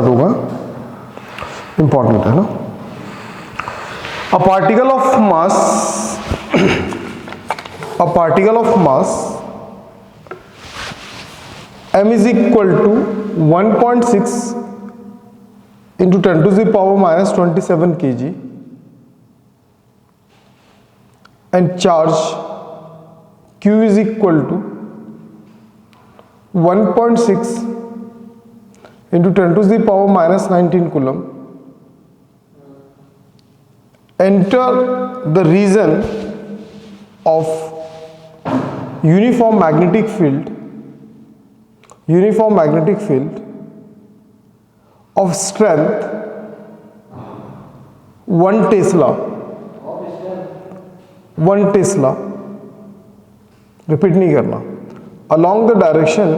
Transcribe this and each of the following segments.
होगा, इंपॉर्टेंट है ना। A particle of mass m is equal to 1.6 into 10 to the power minus 27 kg and charge q is equal to 1.6 into 10 to the power minus 19 coulomb enter the region of uniform magnetic field of strength 1 Tesla, repeat नहीं करना, along the direction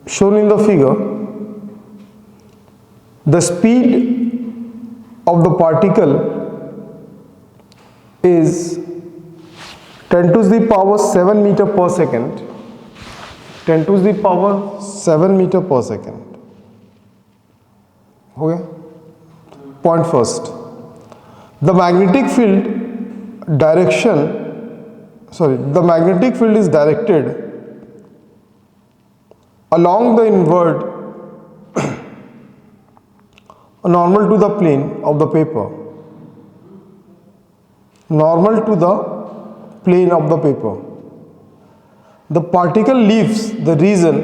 shown in the figure. The speed of the particle is 10 to the power 7 meter per second. 10 to the power 7 meter per second. हो गया? Point first. The magnetic field is directed along the inward normal to the plane of the paper. The particle leaves the region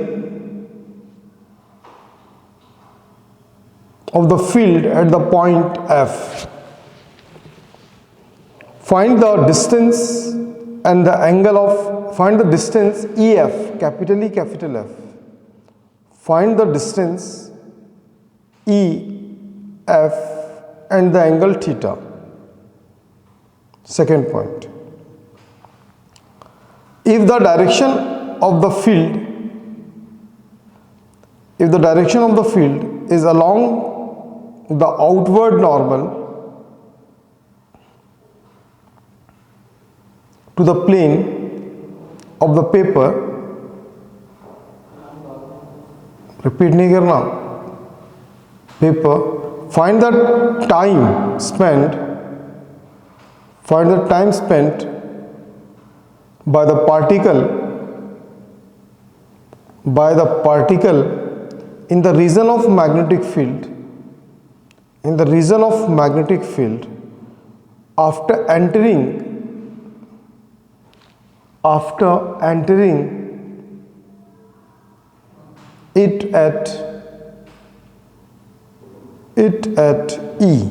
of the field at the point F. Find the distance and the angle of, find the distance EF, capital E, capital F. Find the distance EF and the angle theta. Second point. If the direction of the field is along the outward normal to the plane of the paper, repeat नहीं करना, paper, find the time spent by the particle in the region of magnetic field after entering it at E.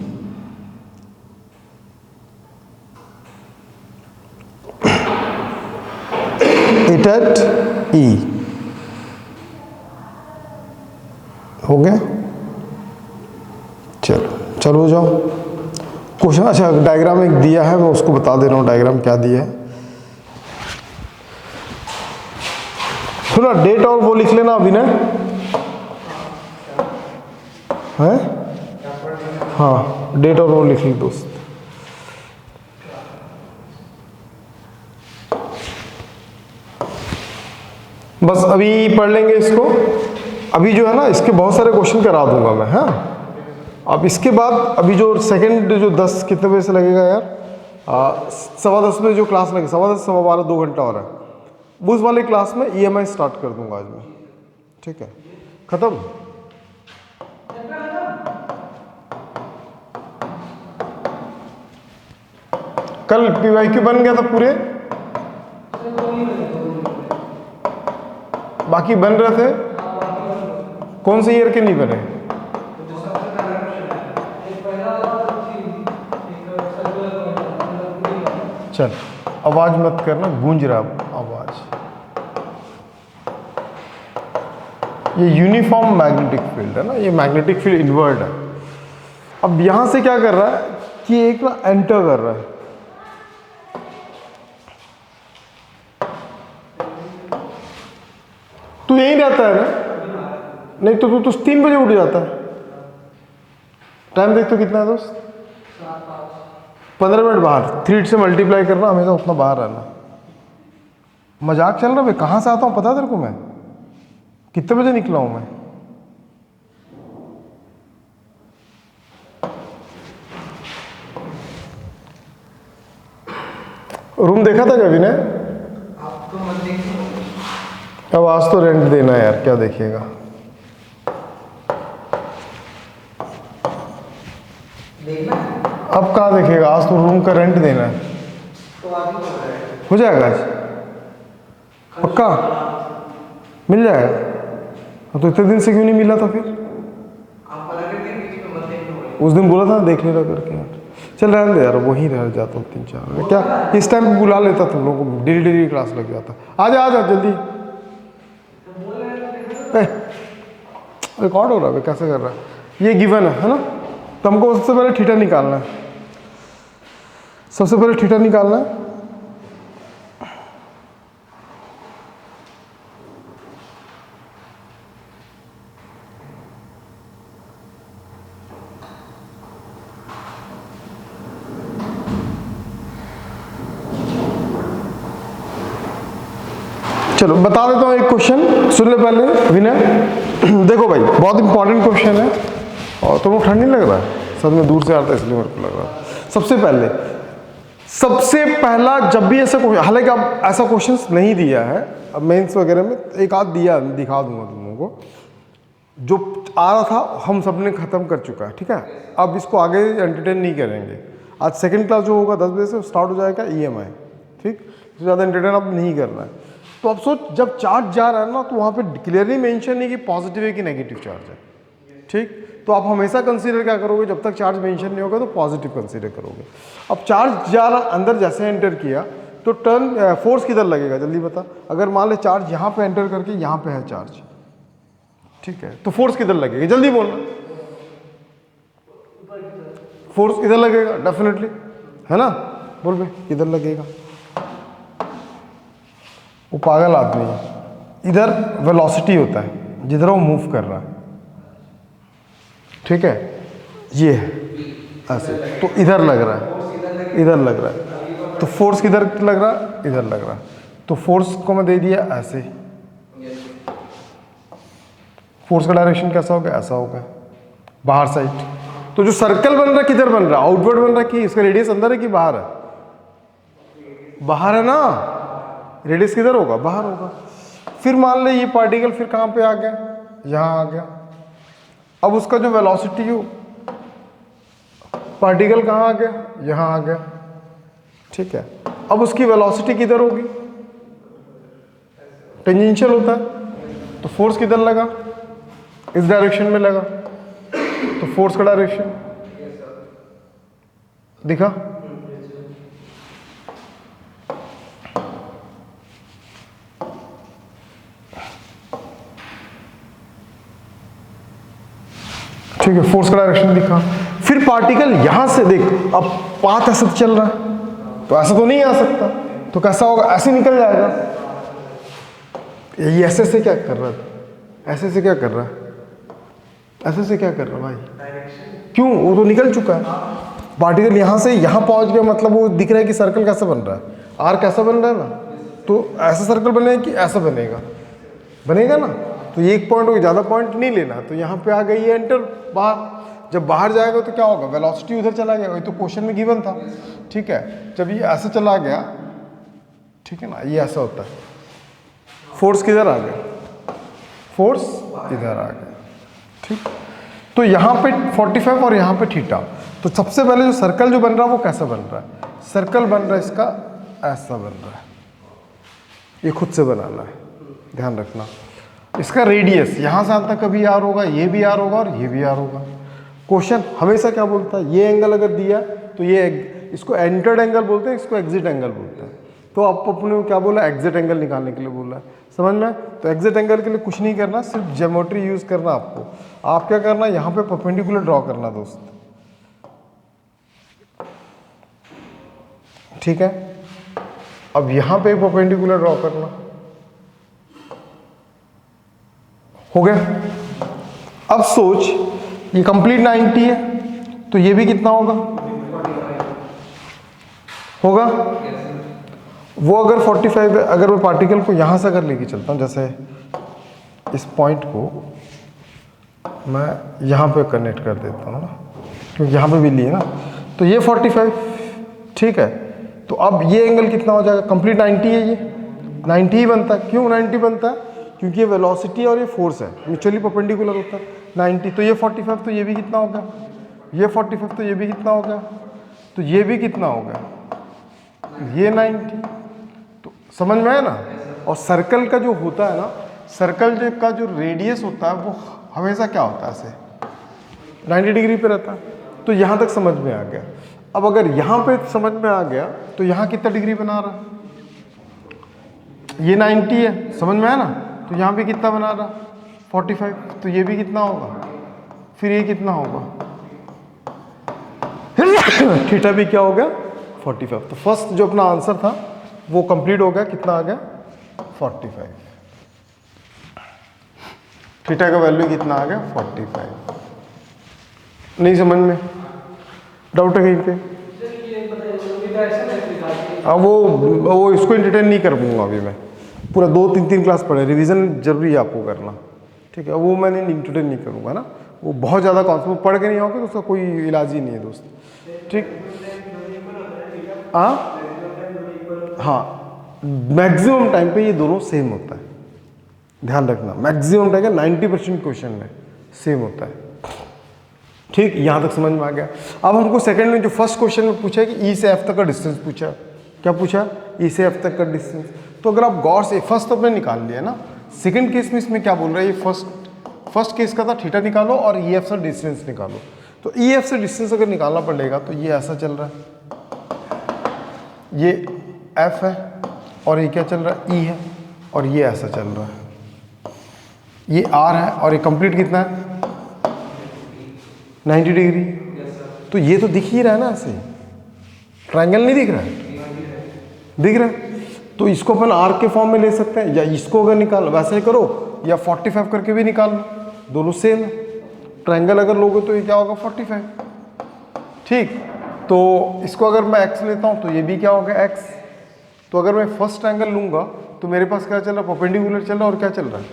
It at E. हो गया? चलो जाओ question. अच्छा, diagram एक दिया है, मैं उसको बता दे रहा हूँ डायग्राम क्या दिया है। सुना, डेट और वो लिख लेना अभी ना, है? हाँ, डेट और वो लिख ली दोस्त। बस अभी पढ़ लेंगे इसको। अभी जो है ना, इसके बहुत सारे क्वेश्चन करा दूंगा मैं। हाँ, अब इसके बाद अभी जो सेकंड जो 10 कितने बजे से लगेगा यार, 10:15 बजे जो क्लास लगे, 10:15 12:15 2 घंटा और है, उस वाले क्लास में EMI स्टार्ट कर दूंगा आज मैं। ठीक है, खत्म। कल PYQ बन गया था पूरे, बाकी बन रहे थे। कौन से ईयर के नहीं बने? चल, आवाज मत करना, गूंज रहा आवाज। ये यूनिफॉर्म मैग्नेटिक फील्ड है ना, ये मैग्नेटिक फील्ड इनवर्ड है। अब यहां से क्या कर रहा है कि एक ना एंटर कर रहा है, तू यही रहता है ना? नहीं तो तू 3 बजे उठ जाता है। टाइम देख तो कितना है दोस्त? 15 मिनट बाहर। 3 से मल्टीप्लाई करना, हमेशा उतना बाहर रहना। मजाक चल रहा है? कहाँ से आता हूँ पता है तेरे को? मैं कितने बजे निकला हूँ मैं? रूम देखा था कभी ने? अब आज तो रेंट देना है यार, क्या देखिएगा। अब कहाँ देखेगा, आज तो रूम का रेंट देना है। हो जाएगा आज पक्का? मिल जाएगा। तो इतने दिन से क्यों नहीं मिला था फिर? उस दिन बोला था देख लेना करके यार। चल रहने दे यार, वहीं रह जाता हूँ 3-4 क्या इस टाइम पे बुला लेता तुम लोगों को, डेली क्लास लग जाता। आ जा जल्दी। रिकॉर्ड हो रहा है, कैसे कर रहा है? ये गिवन है ना? तुमको सबसे पहले थीटा निकालना है, सबसे पहले थीटा निकालना है। चलो बता देता हूँ एक क्वेश्चन, सुन ले पहले विनय। देखो भाई बहुत इंपॉर्टेंट क्वेश्चन है, और तुमको ठंड नहीं लग रहा है? सर मैं दूर से आता इसलिए मेरे को लग रहा है। सबसे पहला जब भी ऐसा क्वेश्चन, हालांकि अब ऐसा क्वेश्चन नहीं दिया है, अब मेंस वगैरह में एक आध दिया, दिखा दूंगा तुम लोगों को। जो आ रहा था हम सब ने खत्म कर चुका है, ठीक है? अब इसको आगे एंटरटेन नहीं करेंगे। आज सेकंड क्लास जो होगा 10 बजे से स्टार्ट हो जाएगा EMI, ठीक? इससे ज़्यादा एंटरटेन अब नहीं करना है। तो अब सोच, जब चार्ज जा रहा है ना, तो वहाँ पे क्लियरली मेंशन नहीं कि पॉजिटिव है कि नेगेटिव चार्ज है, ठीक? तो आप हमेशा कंसीडर क्या करोगे, जब तक चार्ज मेंशन नहीं होगा तो पॉजिटिव कंसीडर करोगे। अब चार्ज जा रहा, अंदर जैसे एंटर किया तो टर्न फोर्स किधर लगेगा जल्दी बता। अगर मान ले चार्ज यहाँ पे एंटर करके यहाँ पे है चार्ज, ठीक है, तो फोर्स किधर लगेगा जल्दी बोलना। फोर्स इधर लगेगा डेफिनेटली, है ना? बोल भाई किधर लगेगा? वो पागल आदमी है। इधर वेलोसिटी होता है जिधर वो मूव कर रहा है, ठीक है? ये है ऐसे, तो इधर लग रहा है, इधर लग रहा है, तो फोर्स किधर लग रहा है? इधर लग रहा है। तो फोर्स को मैं दे दिया ऐसे, फोर्स का डायरेक्शन कैसा होगा? ऐसा होगा, बाहर साइड। तो जो सर्कल बन रहा है किधर बन रहा है? आउटवर्ड बन रहा है कि इसका रेडियस अंदर है कि बाहर है? बाहर है ना? रेडियस किधर होगा? बाहर होगा। फिर मान ले ये पार्टिकल फिर कहाँ पे आ गया? यहाँ आ गया। अब उसका जो वेलोसिटी हो, पार्टिकल कहाँ आ गया? यहाँ आ गया, ठीक है? अब उसकी वेलोसिटी किधर होगी? टेंजेंशियल होता है, तो फोर्स किधर लगा? इस डायरेक्शन में लगा, तो फोर्स का डायरेक्शन दिखा? ठीक है, फोर्स का डायरेक्शन दिखा। फिर पार्टिकल यहां से देख, अब पाथ ऐसे चल रहा है, तो ऐसा तो नहीं आ सकता, तो कैसा होगा? ऐसे निकल जाएगा। ये ऐसे से क्या कर रहा है? ऐसे से क्या कर रहा है? ऐसे से क्या कर रहा है भाई? क्यों? वो तो निकल चुका है। पार्टिकल यहाँ से यहाँ पहुँच गया, मतलब वो दिख रहा है कि सर्कल कैसा बन रहा है, आर कैसा बन रहा है ना, तो ऐसा सर्कल बनेगा कि ऐसा बनेगा? बनेगा ना। तो ये एक पॉइंट हो गया, ज़्यादा पॉइंट नहीं लेना। तो यहाँ पे आ गई ये एंटर बाहर, जब बाहर जाएगा तो क्या होगा? वेलोसिटी उधर चला गया, वही तो क्वेश्चन में गिवन था, ठीक है? जब ये ऐसे चला गया, ठीक है ना, ये ऐसा होता है, फोर्स किधर आ गया? फोर्स इधर आ गया, ठीक? तो यहाँ पे 45 और यहाँ पे थीटा। तो सबसे पहले जो सर्कल जो बन रहा है वो कैसा बन रहा है? सर्कल बन रहा है इसका ऐसा बन रहा है, ये खुद से बनाना है, ध्यान रखना। इसका रेडियस यहाँ से आता कभी आर होगा, ये भी आर होगा और ये भी आर होगा। क्वेश्चन हमेशा क्या बोलता है? ये एंगल अगर दिया तो ये इसको एंटर्ड एंगल बोलते हैं, इसको एग्जिट एंगल बोलते हैं। तो आप अपने क्या बोला? एग्जिट एंगल निकालने के लिए बोला है, समझ में? तो एग्जिट एंगल के लिए कुछ नहीं करना, सिर्फ ज्योमेट्री यूज करना आपको। आप क्या करना, यहाँ पे परपेंडिकुलर ड्रॉ करना दोस्त, ठीक है? अब यहाँ पे परपेंडिकुलर ड्रॉ करना, हो गया? अब सोच, ये कंप्लीट 90 है, तो ये भी कितना होगा? होगा? वो अगर 45 है, अगर मैं पार्टिकल को यहाँ से अगर लेके चलता हूँ, जैसे इस पॉइंट को मैं यहाँ पे कनेक्ट कर देता हूँ ना, क्योंकि यहाँ पे भी लिए ना, तो ये 45, ठीक है। तो अब ये एंगल कितना हो जाएगा, कंप्लीट 90 है, ये 90 ही बनता है। क्यों 90 बनता है? क्योंकि ये वेलोसिटी और ये फोर्स है, म्यूचुअली परपेंडिकुलर होता है 90। तो ये 45, तो ये भी कितना हो गया, ये 45, तो ये भी कितना हो गया, तो ये भी कितना हो गया, ये 90। तो समझ में आया ना। और सर्कल का जो होता है ना, सर्कल का जो रेडियस होता है वो हमेशा क्या होता है, ऐसे 90 डिग्री पे रहता है। तो यहाँ तक समझ में आ गया। अब अगर यहाँ पे समझ में आ गया तो यहाँ कितना डिग्री बना रहा है, ये 90 है, समझ में आया ना। तो यहाँ भी कितना बना रहा, 45, तो ये भी कितना होगा, फिर ये कितना होगा, थीटा भी क्या हो गया, 45। तो फर्स्ट जो अपना आंसर था वो कंप्लीट हो गया, कितना आ गया, 45। थीटा का वैल्यू कितना आ गया, 45। नहीं समझ में, डाउट है कहीं पे? अब वो इसको एंटरटेन नहीं कर पाऊंगा अभी मैं, पूरा 2-3 क्लास पढ़े, रिवीजन जरूरी है आपको करना, ठीक है। वो मैंने एंटरटेन नहीं करूँगा ना, वो बहुत ज़्यादा कॉन्सेप्ट पढ़ के नहीं आओगे तो उसका कोई इलाज ही नहीं है दोस्त, ठीक। हाँ, मैक्सिमम टाइम पे ये दोनों सेम होता है, ध्यान रखना। मैक्सिमम टाइम 90% क्वेश्चन में सेम होता है, ठीक। यहाँ तक समझ में आ गया। अब हमको सेकंड में जो फर्स्ट क्वेश्चन में पूछा है कि ई से एफ तक का डिस्टेंस पूछा, क्या पूछा, ई से एफ तक का डिस्टेंस। तो अगर आप गौर से, फर्स्ट तो आपने निकाल लिया ना, सेकंड केस में इसमें क्या बोल रहा है, ये फर्स्ट केस का था थीटा निकालो और ई एफ से डिस्टेंस निकालो। तो ई एफ से डिस्टेंस अगर निकालना पड़ेगा तो ये ऐसा चल रहा है, ये एफ है और ये क्या चल रहा है, ई है, और ये ऐसा चल रहा है, ये आर है, और ये कंप्लीट कितना है, 90 डिग्री। तो ये तो दिख ही रहा है ना, ऐसे ट्रायंगल नहीं दिख रहा है, दिख रहा है। तो इसको अपन आर के फॉर्म में ले सकते हैं, या इसको अगर निकाल वैसे ही करो, या 45 करके भी निकाल लो, दोनों सेम है। ट्रायंगल अगर लोगे तो ये क्या होगा, 45, ठीक। तो इसको अगर मैं x लेता हूँ तो ये भी क्या होगा, x। तो अगर मैं फर्स्ट ट्रायंगल लूँगा तो मेरे पास क्या चल रहा है, परपेंडिकुलर चल रहा है, और क्या चल रहा है,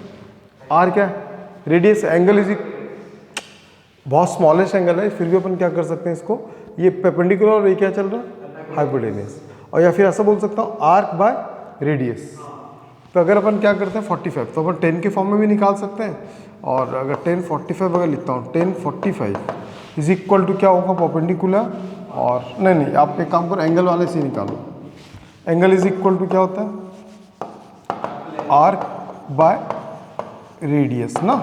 r क्या है, रेडियस। एंगल इज बहुत स्मॉलेस्ट एंगल है, फिर भी अपन क्या कर सकते हैं इसको, ये परपेंडिकुलर और ये क्या चल रहा है, हाइपोटेन्यूस। और या फिर ऐसा बोल सकता हूँ आर्क बाय रेडियस। तो अगर अपन क्या करते हैं 45, तो अपन 10 के फॉर्म में भी निकाल सकते हैं। और अगर 1045 अगर लिखता हूँ, 1045 इज इक्वल टू क्या होगा, परपेंडिकुलर, और नहीं आप एक काम करो, एंगल वाले से ही निकालो। एंगल इज इक्वल टू क्या होता है, आर्क बाय रेडियस ना।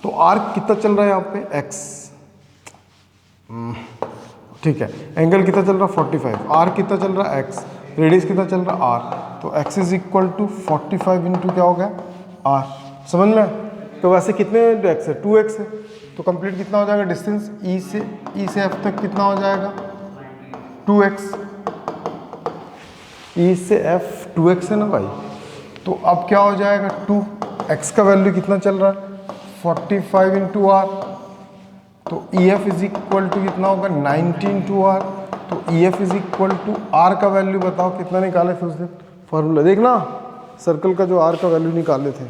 तो आर्क कितना चल रहा है यहाँ पे, x, ठीक है। एंगल कितना चल रहा है, 45। आर्क कितना चल रहा है, x। रेडियस कितना चल रहा है, r। तो x is equal to 45 into क्या हो गया, r। समझ में? तो वैसे कितने x है, 2x है। तो कंप्लीट कितना हो जाएगा डिस्टेंस, e से f तक कितना हो जाएगा, 2x। e से f 2x है ना भाई। तो अब क्या हो जाएगा, 2x का वैल्यू कितना चल रहा है, 45 इंटू आर। तो E F is equal to कितना होगा, 90 इंटू आर। तो E F is equal to R का वैल्यू बताओ कितना निकाले थे उस दिन, फॉर्मूला देखना, सर्कल का जो आर का वैल्यू निकाले थे,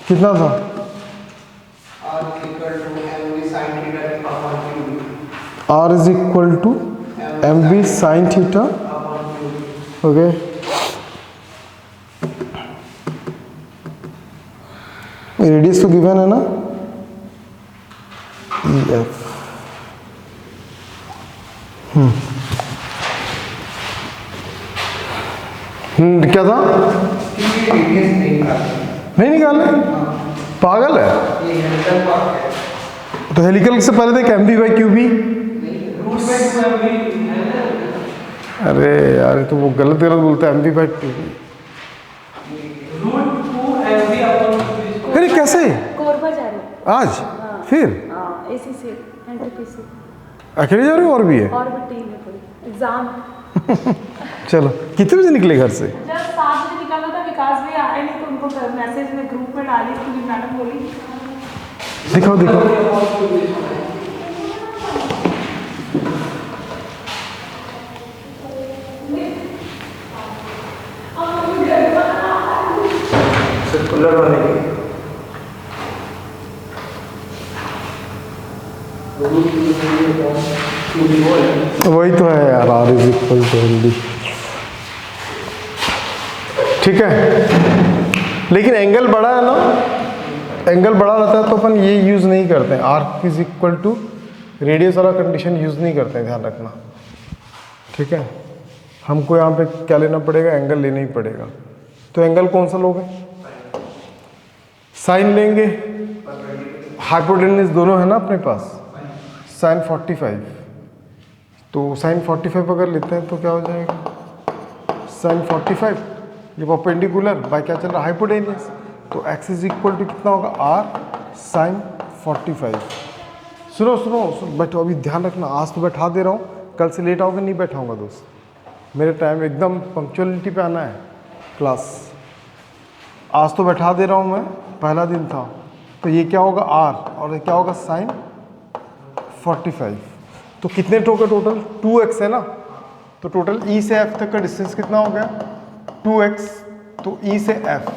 कितना था, R is equal to M B sine theta, okay. Radius तो गिवन है ना, ई एफ। क्या था, नहीं निकाले, पागल है। तो हेलिकल से पहले थे M B by Q B. अरे यार तो वो गलत बोलता है, M B by Q B. अरे कैसे कोरबा जा रहे हो आज? हाँ, फिर एसी से एनटीपीसी अकेले जा रहे हो, और भी है? और भी टीम है कोई एग्जाम। चलो कितने बजे निकले घर से? जब 7 बजे निकलना था, विकास भैया आए नहीं तो उनको मैसेज में ग्रुप में डाली, पूरी मैडम बोली दिखाओ दिखाओ। सर्कुलर होने की वही तो है यार, R is equal to L D. ठीक है, लेकिन एंगल बड़ा है ना, एंगल बड़ा रहता है तो अपन ये यूज़ नहीं करते हैं, R is equal to radius वाला कंडीशन यूज़ नहीं करते हैं, ध्यान रखना। ठीक है, हमको यहाँ पे क्या लेना पड़ेगा, एंगल लेना ही पड़ेगा। तो एंगल कौन सा लोगे, साइन लेंगे, हाइपोटेन्यूज दोनों है ना अपने पास, साइन 45। तो साइन 45 अगर लेते हैं तो क्या हो जाएगा, साइन 45 ये परपेंडिकुलर बाय क्या चल रहा है, हाइपोटेन्यूज। तो एक्स इज इक्वल टू कितना होगा, आर साइन 45। सुनो सुनो बैठो, अभी ध्यान रखना, आज तो बैठा दे रहा हूँ, कल से लेट आओगे नहीं बैठाऊंगा दोस्त, मेरे टाइम एकदम पंक्चुअलिटी पे आना है क्लास। आज तो बैठा दे रहा हूँ मैं, पहला दिन था। तो ये क्या होगा आर, और ये क्या होगा साइन 45। तो कितने टोटल 2x है ना, तो टोटल ई से एफ तक का डिस्टेंस कितना हो गया 2x। तो ई से एफ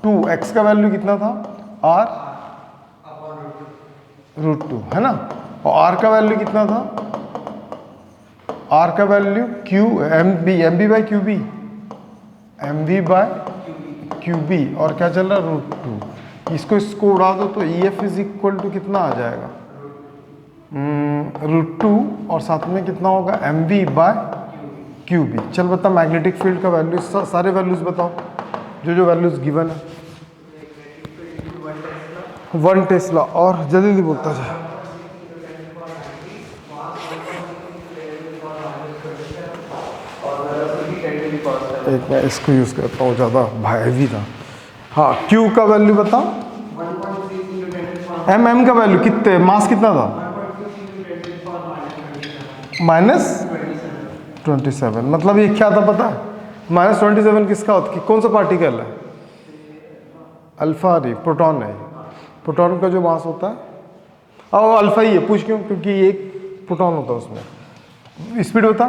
2x का वैल्यू कितना था, r √2 है ना, और r का वैल्यू कितना था, r का value M B by Q B, M V by Q B, और क्या चल रहा है √2। इसको उड़ा दो तो E F is equal to कितना आ जाएगा, √2, और साथ में कितना होगा M V by Q B. चल बता मैग्नेटिक फील्ड का वैल्यू, सारे वैल्यूज बताओ जो वैल्यूज गिवन है। 1 टेस्ला, और जल्दी जल्दी बोलता जाए। एक मैं इसको यूज़ करता हूँ, ज़्यादा हैवी था। हाँ, क्यू का वैल्यू बताओ, एम का वैल्यू कितने, मास कितना था, -27। मतलब ये क्या था पता है, -27 किसका होता है, कौन सा पार्टिकल है, अल्फा रे, प्रोटॉन है। प्रोटॉन का जो मास होता है और अल्फा ही है, पूछ क्यों, क्योंकि एक प्रोटॉन होता है उसमें। स्पीड होता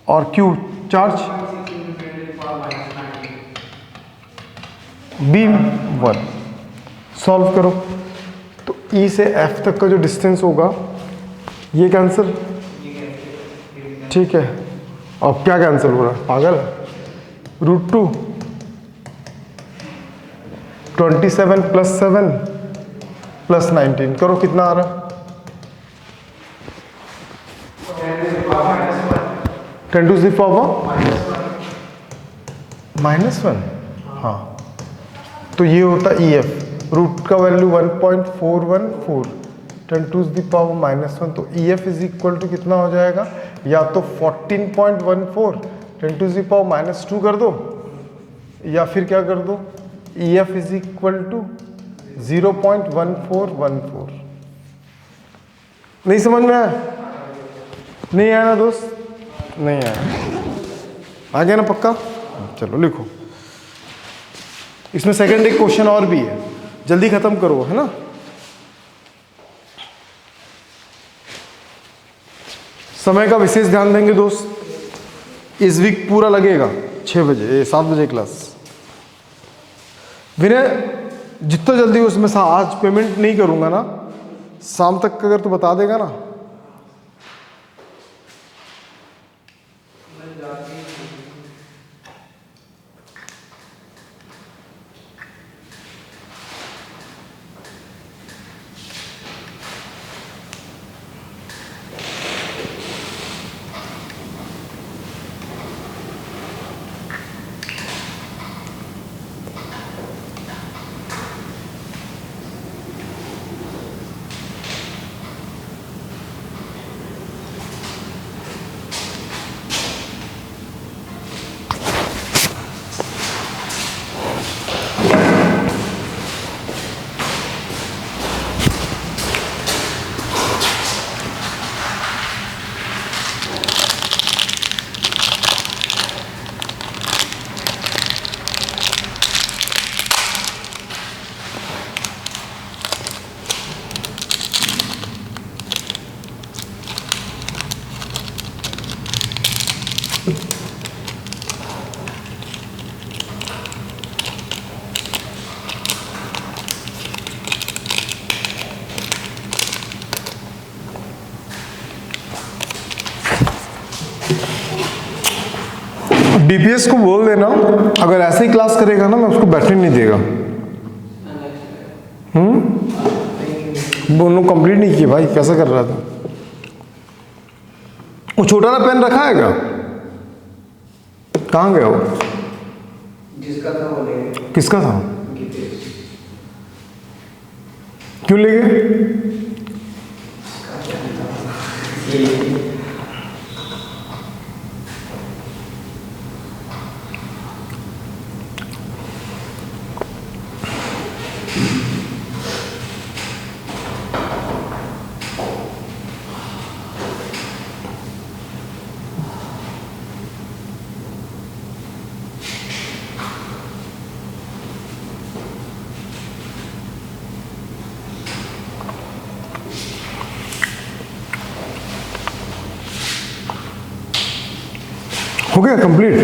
और क्यू चार्ज, बीम 1। सॉल्व करो तो ई से एफ तक का जो डिस्टेंस होगा ये कैंसिल, ठीक है। अब क्या कैंसिल हो रहा है, पागल, √2 27 + 7 + 19 करो, कितना आ रहा है, 10 to the power -1। हाँ, तो ये होता ई एफ, रूट का वैल्यू 1.414, 10 to the power -1। तो E F is equal to कितना हो जाएगा, या तो 14.14 10 to the power -2 कर दो, या फिर क्या कर दो, E F is equal to 0.1414। नहीं समझ में आया, नहीं आया ना दोस्त, नहीं आया, आ गया ना पक्का। चलो लिखो, इसमें सेकंड एक क्वेश्चन और भी है, जल्दी खत्म करो, है ना। समय का विशेष ध्यान देंगे दोस्त, इस वीक पूरा लगेगा 6 बजे 7 बजे क्लास। विनय जितना जल्दी उसमें आज पेमेंट नहीं करूंगा ना, शाम तक अगर तू बता देगा ना, डीपीएस को बोल देना अगर ऐसे ही क्लास करेगा ना मैं उसको बैठने नहीं देगा। वो उन्होंने कंप्लीट नहीं किया भाई, कैसा कर रहा था? वो छोटा ना पेन रखा है क्या? कहाँ गया वो? जिसका था वो ले गए। किसका था? गीतेश। क्यों ले गए? हो गया कंप्लीट?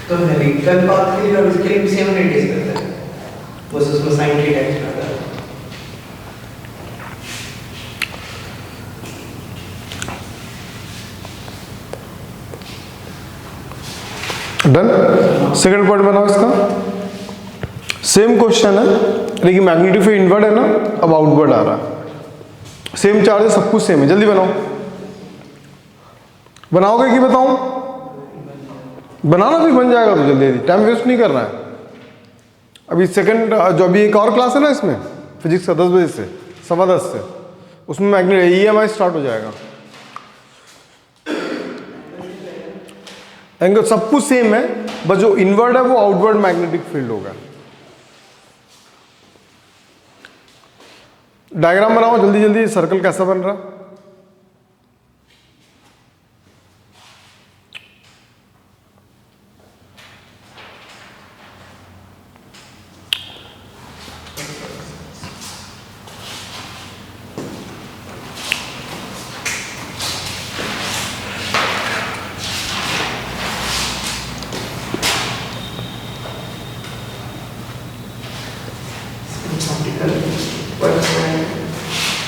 तो न्यूटन पाथ के लिए और इसके लिए भी सेम नहीं डिस्कस करते हैं, बस उसमें साइन थीटा एक्स्ट्रा था। डन। सेकंड पॉइंट बनाओ इसका। सेम क्वेश्चन है लेकिन मैग्नीट्यूड इनवर्ड है ना, अब आउटवर्ड आ रहा है। सेम चार्ज है, सब कुछ सेम है। जल्दी बनाओ। बनाओगे कि बताऊं? बनाना भी बन जाएगा तो जल्दी जल्दी, टाइम वेस्ट नहीं करना है। अभी सेकंड जो अभी एक और क्लास है ना इसमें फिजिक्स का 10 बजे से 10:15 से, उसमें मैग्नेट EMI स्टार्ट हो जाएगा। एंगल सब कुछ सेम है, बस जो इनवर्ड है वो आउटवर्ड मैग्नेटिक फील्ड होगा। डायग्राम बनाओ जल्दी जल्दी। सर्कल कैसा बन रहा?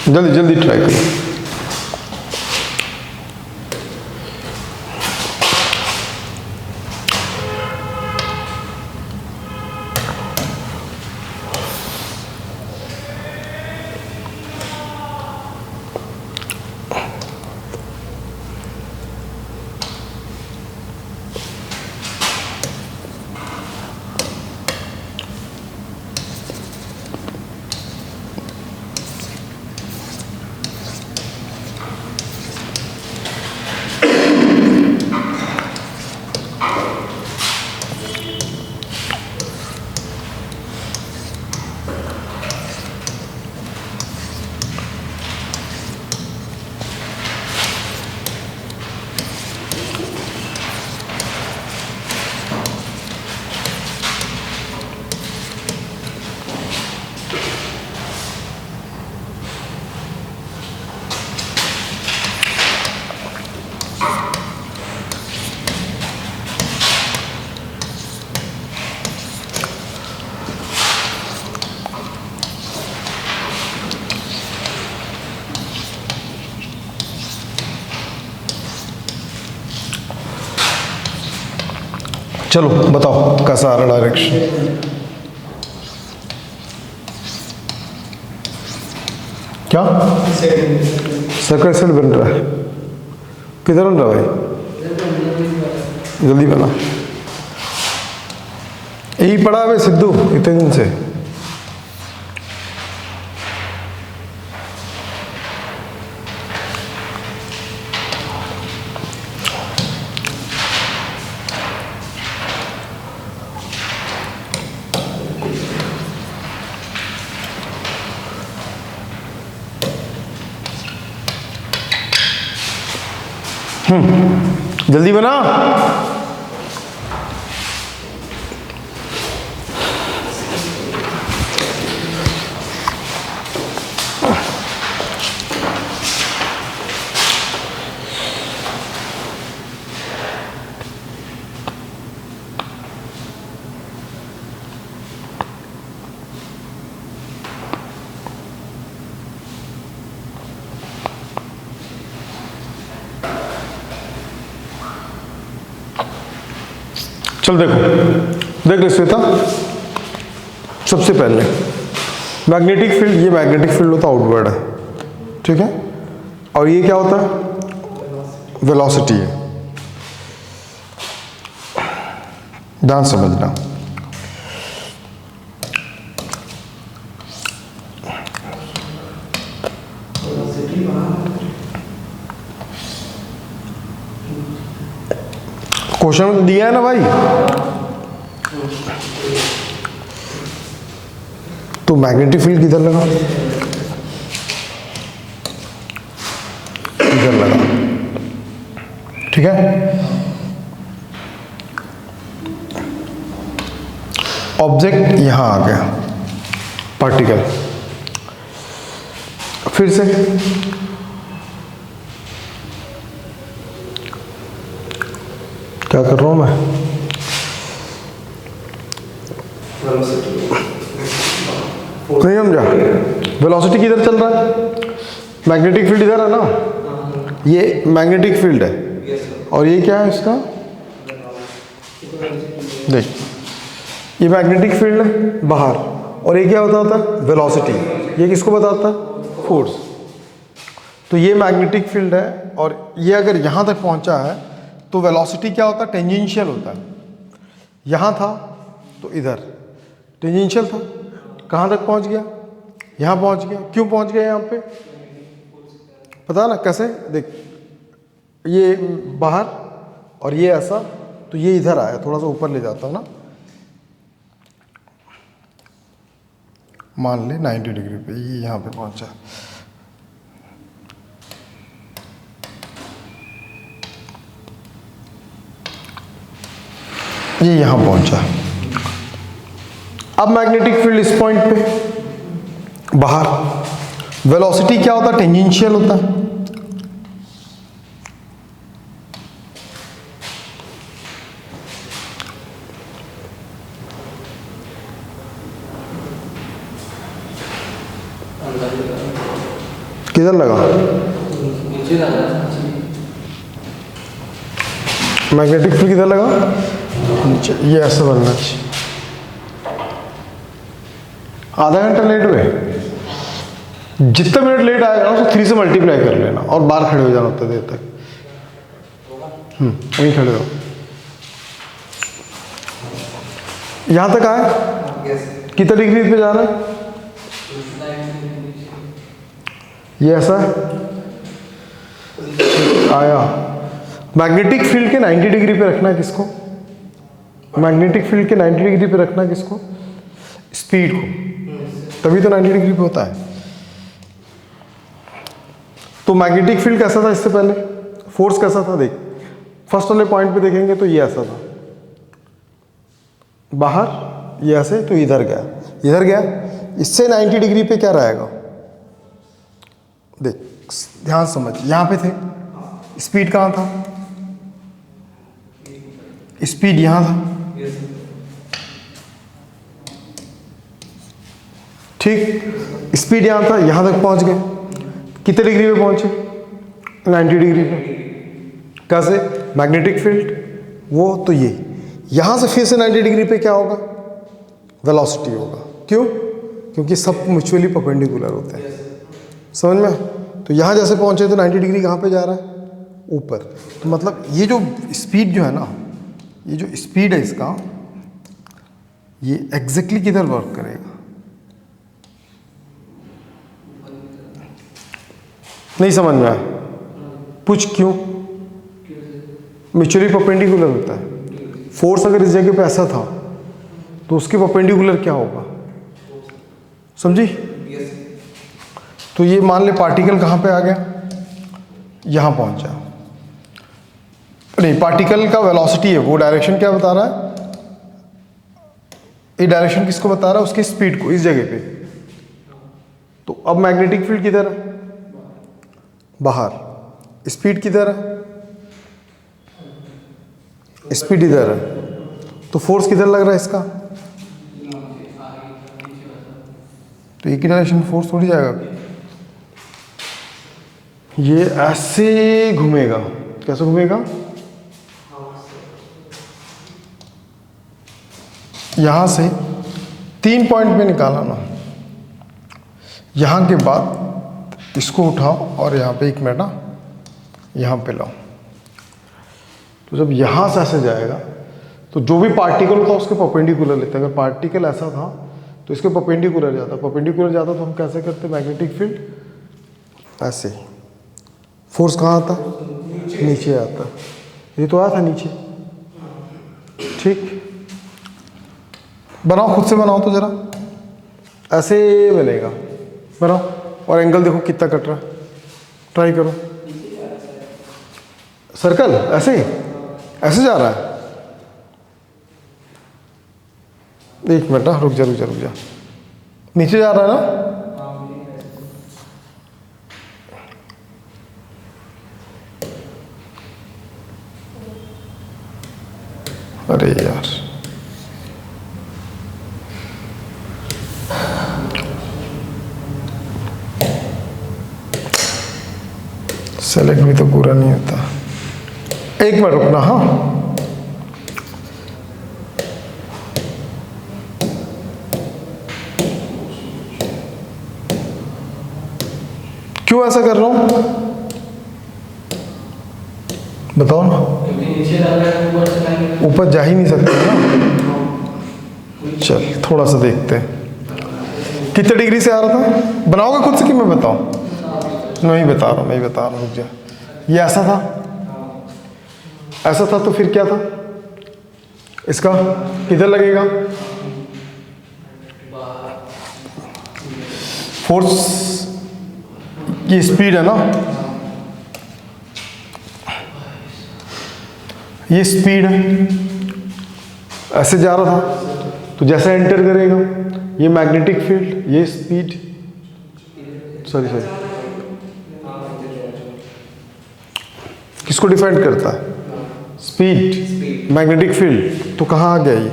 जल्दी जल्दी ट्राई करो। चलो बताओ कैसा आ रहा डायरेक्शन? क्या सर्कल सेल बन रहा है? किधर बन रहा है भाई? जल्दी बना। यही पढ़ा है सिद्धू इतने दिन से। जल्दी बना। चल देखो, देख रहे श्वेता, सबसे पहले मैग्नेटिक फील्ड, ये मैग्नेटिक फील्ड होता है आउटवर्ड है, ठीक है, और ये क्या होता है, वेलोसिटी है। ध्यान समझना, क्वेश्चन में दिया है ना भाई, तो मैग्नेटिक फील्ड किधर लगा, इधर लगा, ठीक है। ऑब्जेक्ट यहां आ गया, पार्टिकल, फिर से क्या कर रहा हूं मैं, नहीं समझा, वेलोसिटी किधर चल रहा है, मैग्नेटिक फील्ड इधर है ना, ये मैग्नेटिक फील्ड है, और ये क्या है इसका, देख ये मैग्नेटिक फील्ड है बाहर, और ये क्या होता है वेलोसिटी, ये किसको बताता है, फोर्स। तो ये मैग्नेटिक फील्ड है, और ये अगर यहाँ तक पहुँचा है तो वेलोसिटी क्या होता है, टेंजेंशियल होता है। यहाँ था तो इधर टेंजेंशियल था, कहाँ तक पहुँच गया, यहाँ पहुँच गया। क्यों पहुँच गया यहाँ पे, पता ना कैसे, देख ये बाहर और ये ऐसा, तो ये इधर आया, थोड़ा सा ऊपर ले जाता हूँ ना, मान ले 90 डिग्री पे, ये यहाँ पे पहुँचा, ये यहाँ पहुँचा। अब मैग्नेटिक फील्ड इस पॉइंट पे बाहर, वेलोसिटी क्या होता है, टेंजेंशियल होता है। किधर लगा, मैग्नेटिक फील्ड किधर लगा, नीचे, ये ऐसा बनना चाहिए। आधा घंटा लेट हुए, जितना मिनट लेट आएगा उसको 3 से मल्टीप्लाई कर लेना, और बाहर खड़े हो जाना उतनी देर तक, वहीं खड़े हो। यहाँ तक आए, कितना डिग्री पे जा रहा है, ये ऐसा है, आया। मैग्नेटिक फील्ड के 90 डिग्री पे रखना है किसको, मैग्नेटिक फील्ड के 90 डिग्री पे रखना है किसको, स्पीड को, तभी तो 90 डिग्री पे होता है। तो मैग्नेटिक फील्ड कैसा था इससे पहले, फोर्स कैसा था, देख फर्स्ट वाले पॉइंट पे देखेंगे तो ये ऐसा था, बाहर ये ऐसे, तो इधर गया, इधर गया, इससे 90 डिग्री पे क्या रहेगा, देख ध्यान समझ, यहां पे थे, स्पीड कहां था, स्पीड यहां था, ठीक, स्पीड यहां था, यहां तक पहुंच गए, कितने डिग्री पे पहुंचे, 90 डिग्री पे, कैसे, मैग्नेटिक फील्ड वो, तो ये यहां से फिर से 90 डिग्री पे क्या होगा, वेलोसिटी होगा। क्यों, क्योंकि सब म्यूचुअली परपेंडिकुलर होते हैं, समझ में। तो यहाँ जैसे पहुँचे तो 90 डिग्री कहाँ पे जा रहा है, ऊपर, तो मतलब ये जो स्पीड जो है ना, ये जो स्पीड है इसका, ये एग्जैक्टली किधर वर्क करेगा? नहीं समझ में आया? पूछ क्यों? म्यूचुअली परपेंडिकुलर होता है। फोर्स अगर इस जगह पे ऐसा था तो उसके परपेंडिकुलर क्या होगा? समझी? तो ये मान ले पार्टिकल कहाँ पे आ गया, यहाँ पहुँच जाओ। नहीं, पार्टिकल का वेलोसिटी है, वो डायरेक्शन क्या बता रहा है? ये डायरेक्शन किसको बता रहा है? उसकी स्पीड को, इस जगह पे। तो अब मैग्नेटिक फील्ड किधर है? बाहर। स्पीड किधर है? स्पीड इधर है। तो फोर्स किधर लग रहा है इसका? तो एक ही डायरेक्शन में फोर्स थोड़ी जाएगा, ये ऐसे घूमेगा। कैसे घूमेगा? यहां से 3 पॉइंट पे निकाला ना, यहां के बाद इसको उठाओ और यहां पे 1 मिनट ना यहां पे लाओ। तो जब यहां से ऐसे जाएगा तो जो भी पार्टिकल होता है उसके परपेंडिकुलर लेते हैं। अगर पार्टिकल ऐसा था तो इसके परपेंडिकुलर जाता, परपेंडिकुलर जाता तो हम कैसे करते? मैग्नेटिक फील्ड ऐसे। फोर्स कहाँ आता? नीचे आता। ये तो आया था नीचे। ठीक, बनाओ, खुद से बनाओ तो जरा, ऐसे बनेगा। बनाओ और एंगल देखो कितना कट रहा है, ट्राई करो। सर्कल ऐसे ऐसे जा रहा है। 1 मिनट ना, रुक जा रुक जा रुक जा। नीचे जा रहा है ना? अरे यार, सेलेक्ट भी तो पूरा नहीं होता। 1 मिनट रुकना। हाँ, क्यों ऐसा कर रहा हूं बताओ ना? ऊपर जा ही नहीं सकते ना। चल थोड़ा सा देखते हैं कितने डिग्री से आ रहा था। बनाओगे खुद से कि मैं बताऊं? नहीं बता रहा, मैं बता रहा हूँ। रुक जा। ये ऐसा था, ऐसा था, तो फिर क्या था? इसका किधर लगेगा? फोर्स, ये स्पीड है ना, ये स्पीड है, ऐसे जा रहा था तो जैसे एंटर करेगा ये मैग्नेटिक फील्ड, ये स्पीड, सॉरी किसको डिफाइन करता है? Speed, magnetic field. तो कहाँ आ गया ये?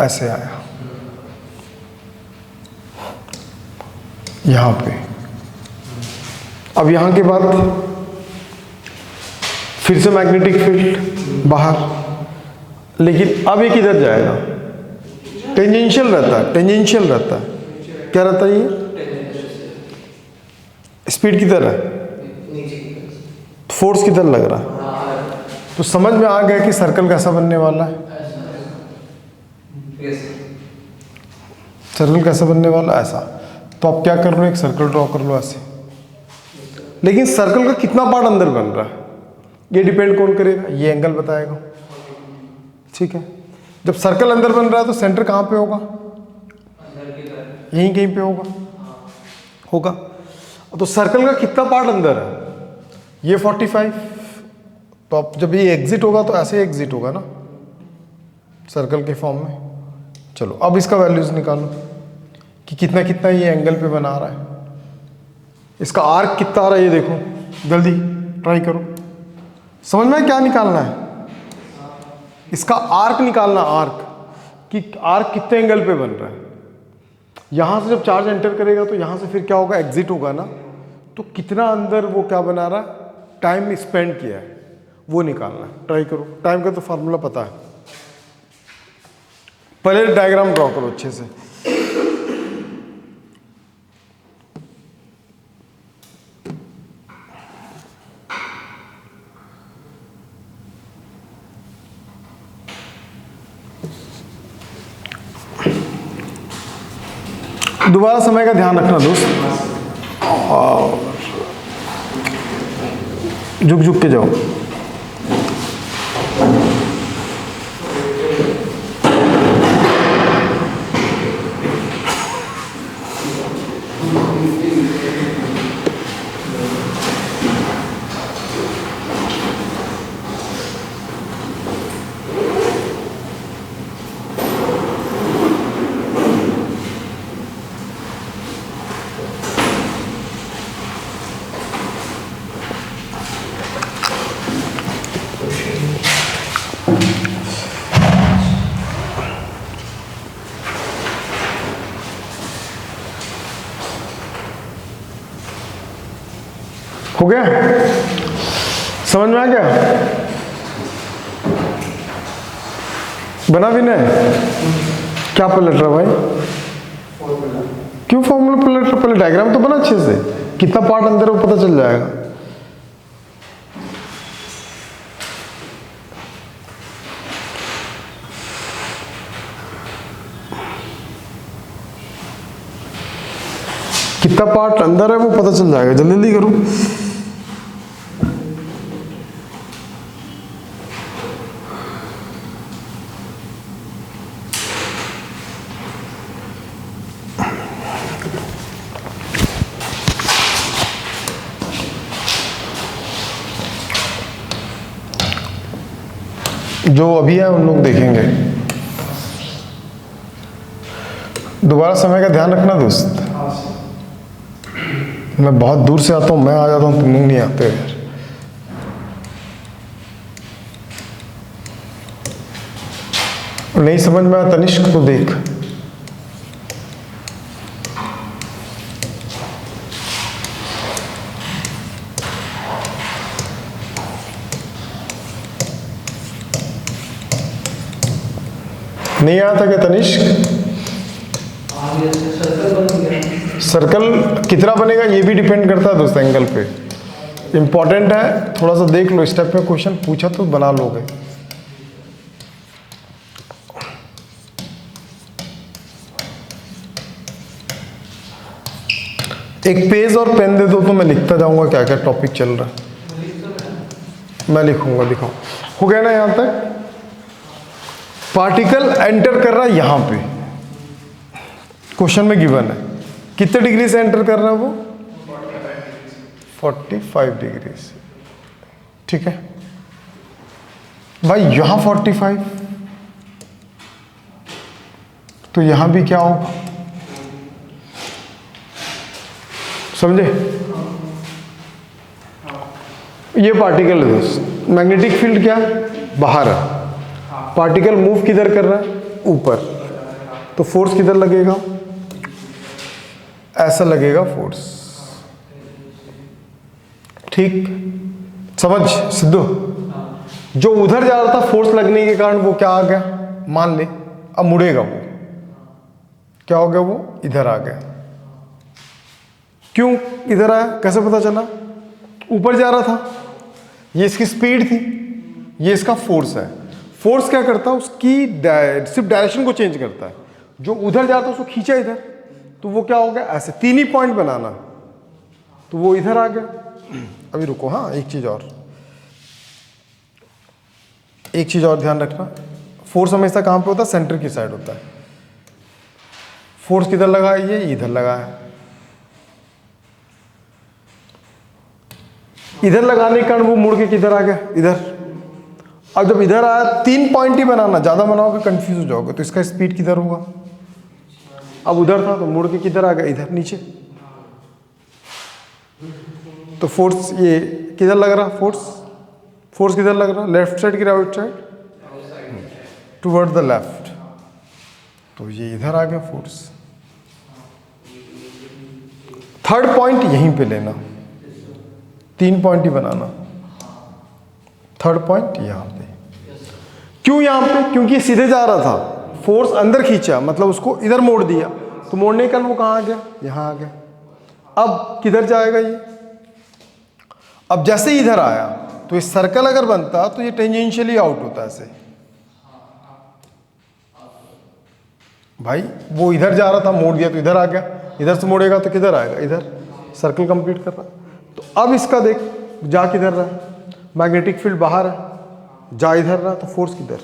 ऐसे आया यहां पे। अब यहां के बाद फिर से मैग्नेटिक फील्ड बाहर, लेकिन अब ये किधर जाएगा? टेंजेंशियल रहता है, टेंजेंशियल रहता है। क्या रहता है ये? स्पीड किधर है? फोर्स किधर लग रहा है? तो समझ में आ गया कि सर्कल कैसा बनने वाला है। सर्कल कैसा बनने वाला? ऐसा। तो आप क्या कर लो, एक सर्कल ड्रॉ कर लो ऐसे। लेकिन सर्कल का कितना पार्ट अंदर बन रहा है ये डिपेंड कौन करेगा? ये एंगल बताएगा। ठीक है, जब सर्कल अंदर बन रहा है तो सेंटर कहाँ पे होगा? यहीं कहीं पे होगा। तो सर्कल का कितना पार्ट अंदर है? ये 45। तो अब जब ये एग्जिट होगा तो ऐसे एग्जिट होगा ना सर्कल के फॉर्म में। चलो अब इसका वैल्यूज निकालो कि कितना कितना ये एंगल पे बना रहा है। इसका आर्क कितना आ रहा है ये देखो, जल्दी ट्राई करो। समझ में क्या निकालना है? इसका आर्क निकालना, आर्क कि आर्क कितने एंगल पे बन रहा है। यहां से जब चार्ज एंटर करेगा तो यहां से फिर क्या होगा? एग्जिट होगा ना। तो कितना अंदर वो क्या बना रहा है, टाइम स्पेंड किया है, वो निकालना है। ट्राई करो। टाइम का तो फार्मूला पता है, पहले डायग्राम ड्रॉ करो अच्छे से। दोबारा समय का ध्यान रखना दोस्त, और झुक झुक के जाओ। हो गया, समझ में आ गया? बना भी नहीं, क्या पलट रहा भाई? क्यों फॉर्मूला पलट रहा? पहले डायग्राम तो बना अच्छे से, कितना पार्ट अंदर है वो पता चल जाएगा। कितना पार्ट अंदर है वो पता चल जाएगा, जल्दी जल्दी करो। जो अभी है उन लोग देखेंगे। दोबारा समय का ध्यान रखना दोस्त। मैं बहुत दूर से आता हूँ, मैं आ जाता हूँ, तुम लोग नहीं आते यार। नहीं समझ में आया तनिष्क को देख। नहीं आया था क्या तनिष्क? सर्कल कितना बनेगा ये भी डिपेंड करता है दोस्त एंगल पे। इंपॉर्टेंट है, थोड़ा सा देख लो। स्टेप में क्वेश्चन पूछा तो बना लोगे। एक पेज और पेन दे दो तो मैं लिखता जाऊंगा क्या क्या टॉपिक चल रहा है। मैं लिखूंगा, दिखाओ। हो गया ना यहां तक? पार्टिकल एंटर कर रहा है यहां पे, क्वेश्चन में गिवन है। कितने डिग्री से एंटर कर रहा है वो? 45 डिग्री से। ठीक है भाई, यहां 45 तो यहां भी क्या होगा, समझे? ये पार्टिकल है दोस्त। मैग्नेटिक फील्ड क्या है? बाहर है। पार्टिकल मूव किधर कर रहा है? ऊपर। तो फोर्स किधर लगेगा? ऐसा लगेगा फोर्स। ठीक, समझ सिद्धू? जो उधर जा रहा था फोर्स लगने के कारण वो क्या आ गया, मान ले। अब मुड़ेगा वो, क्या हो गया? वो इधर आ गया। क्यों इधर आया? कैसे पता चला? ऊपर जा रहा था, ये इसकी स्पीड थी, ये इसका फोर्स है। फोर्स क्या करता है? उसकी सिर्फ डायरेक्शन को चेंज करता है। जो उधर जाता है उसको खींचा इधर, तो वो क्या हो गया? ऐसे। तीन ही पॉइंट बनाना, तो वो इधर आ गया। अभी रुको, हाँ एक चीज और, एक चीज और ध्यान रखना। फोर्स हमेशा कहां पे होता है? सेंटर की साइड होता है। फोर्स किधर लगा है? ये इधर लगा है। इधर लगाने के कारण वो मुड़ के किधर आ गया? इधर। अब जब इधर आया, तीन पॉइंट ही बनाना, ज्यादा बनाओगे कंफ्यूज हो जाओगे। तो इसका स्पीड किधर होगा? अब उधर था तो मुड़ के किधर आ गया? इधर नीचे। तो फोर्स ये किधर लग रहा? फोर्स किधर लग रहा? लेफ्ट साइड की right side? Toward the left. तो ये इधर आ गया फोर्स। थर्ड पॉइंट यहीं पे लेना, तीन पॉइंट ही बनाना। थर्ड पॉइंट यहां पे। क्यों यहां पे? क्योंकि सीधे जा रहा था, फोर्स अंदर खींचा, मतलब उसको इधर मोड़ दिया। तो मोड़ने का वो कहां आ गया? यहां आ गया। अब किधर जाएगा ये? अब जैसे ही इधर आया तो ये सर्कल अगर बनता तो ये टेंजेंशियली आउट होता ऐसे। भाई वो इधर जा रहा था, मोड़ दिया तो इधर आ गया, इधर से मोड़ेगा तो किधर आएगा, इधर। सर्कल कंप्लीट कर रहा। तो अब इसका देख, जा किधर रहा है, मैग्नेटिक फील्ड बाहर है, जा इधर रहा, तो फोर्स किधर,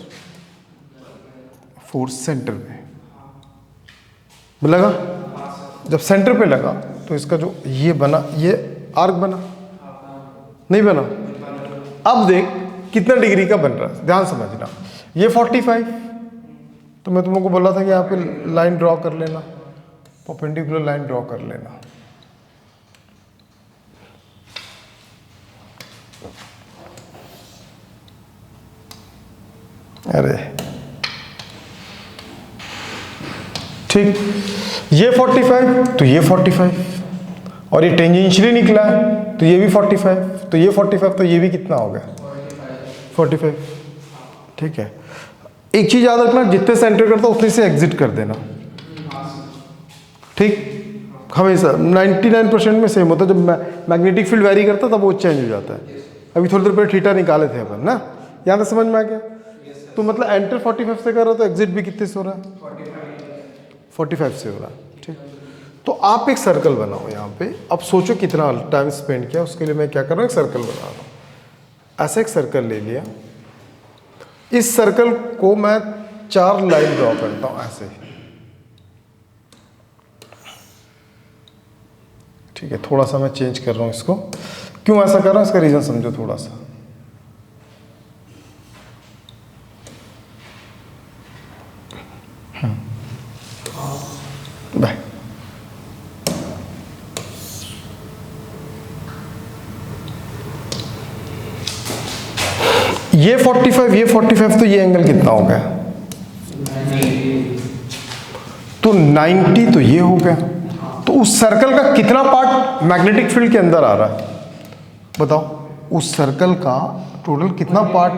फोर्स सेंटर में लगा। जब सेंटर पे लगा तो इसका जो ये बना, ये आर्क बना, नहीं बना। अब देख कितना डिग्री का बन रहा है, ध्यान समझना। ये 45, तो मैं तुम लोगों को बोला था कि यहाँ पे लाइन ड्रॉ कर लेना, परपेंडिकुलर लाइन ड्रॉ कर लेना। अरे ठीक, ये 45 तो ये 45, और ये टेंजेंशियली निकला है तो ये भी 45, तो ये 45 तो ये भी कितना हो गया 45। ठीक है, एक चीज याद रखना, जितने सेंटर करता उतने से एग्जिट कर देना। ठीक, हमेशा 99% में सेम होता है। जब मैग्नेटिक फील्ड वेरी करता तब वो चेंज हो जाता है। अभी थोड़ी देर पहले थीटा निकाले थे अपन ना, यहाँ तक समझ में आ गया। तो मतलब एंटर 45 से कर रहा, तो एग्जिट भी कितने से हो रहा है 45 से हो रहा है। ठीक, तो आप एक सर्कल बनाओ यहाँ पे। अब सोचो कितना टाइम स्पेंड किया, उसके लिए मैं क्या कर रहा हूँ, एक सर्कल बना रहा हूँ। ऐसा एक सर्कल ले लिया, इस सर्कल को मैं 4 लाइन ड्रॉ करता हूँ ऐसे। ठीक है, थोड़ा सा मैं चेंज कर रहा हूँ इसको। क्यों ऐसा कर रहा हूँ, इसका रीजन समझो थोड़ा सा। बाय। ये 45, ये 45, तो ये एंगल कितना हो गया, तो 90, तो ये हो गया। तो उस सर्कल का कितना पार्ट मैग्नेटिक फील्ड के अंदर आ रहा है, बताओ। उस सर्कल का टोटल कितना पार्ट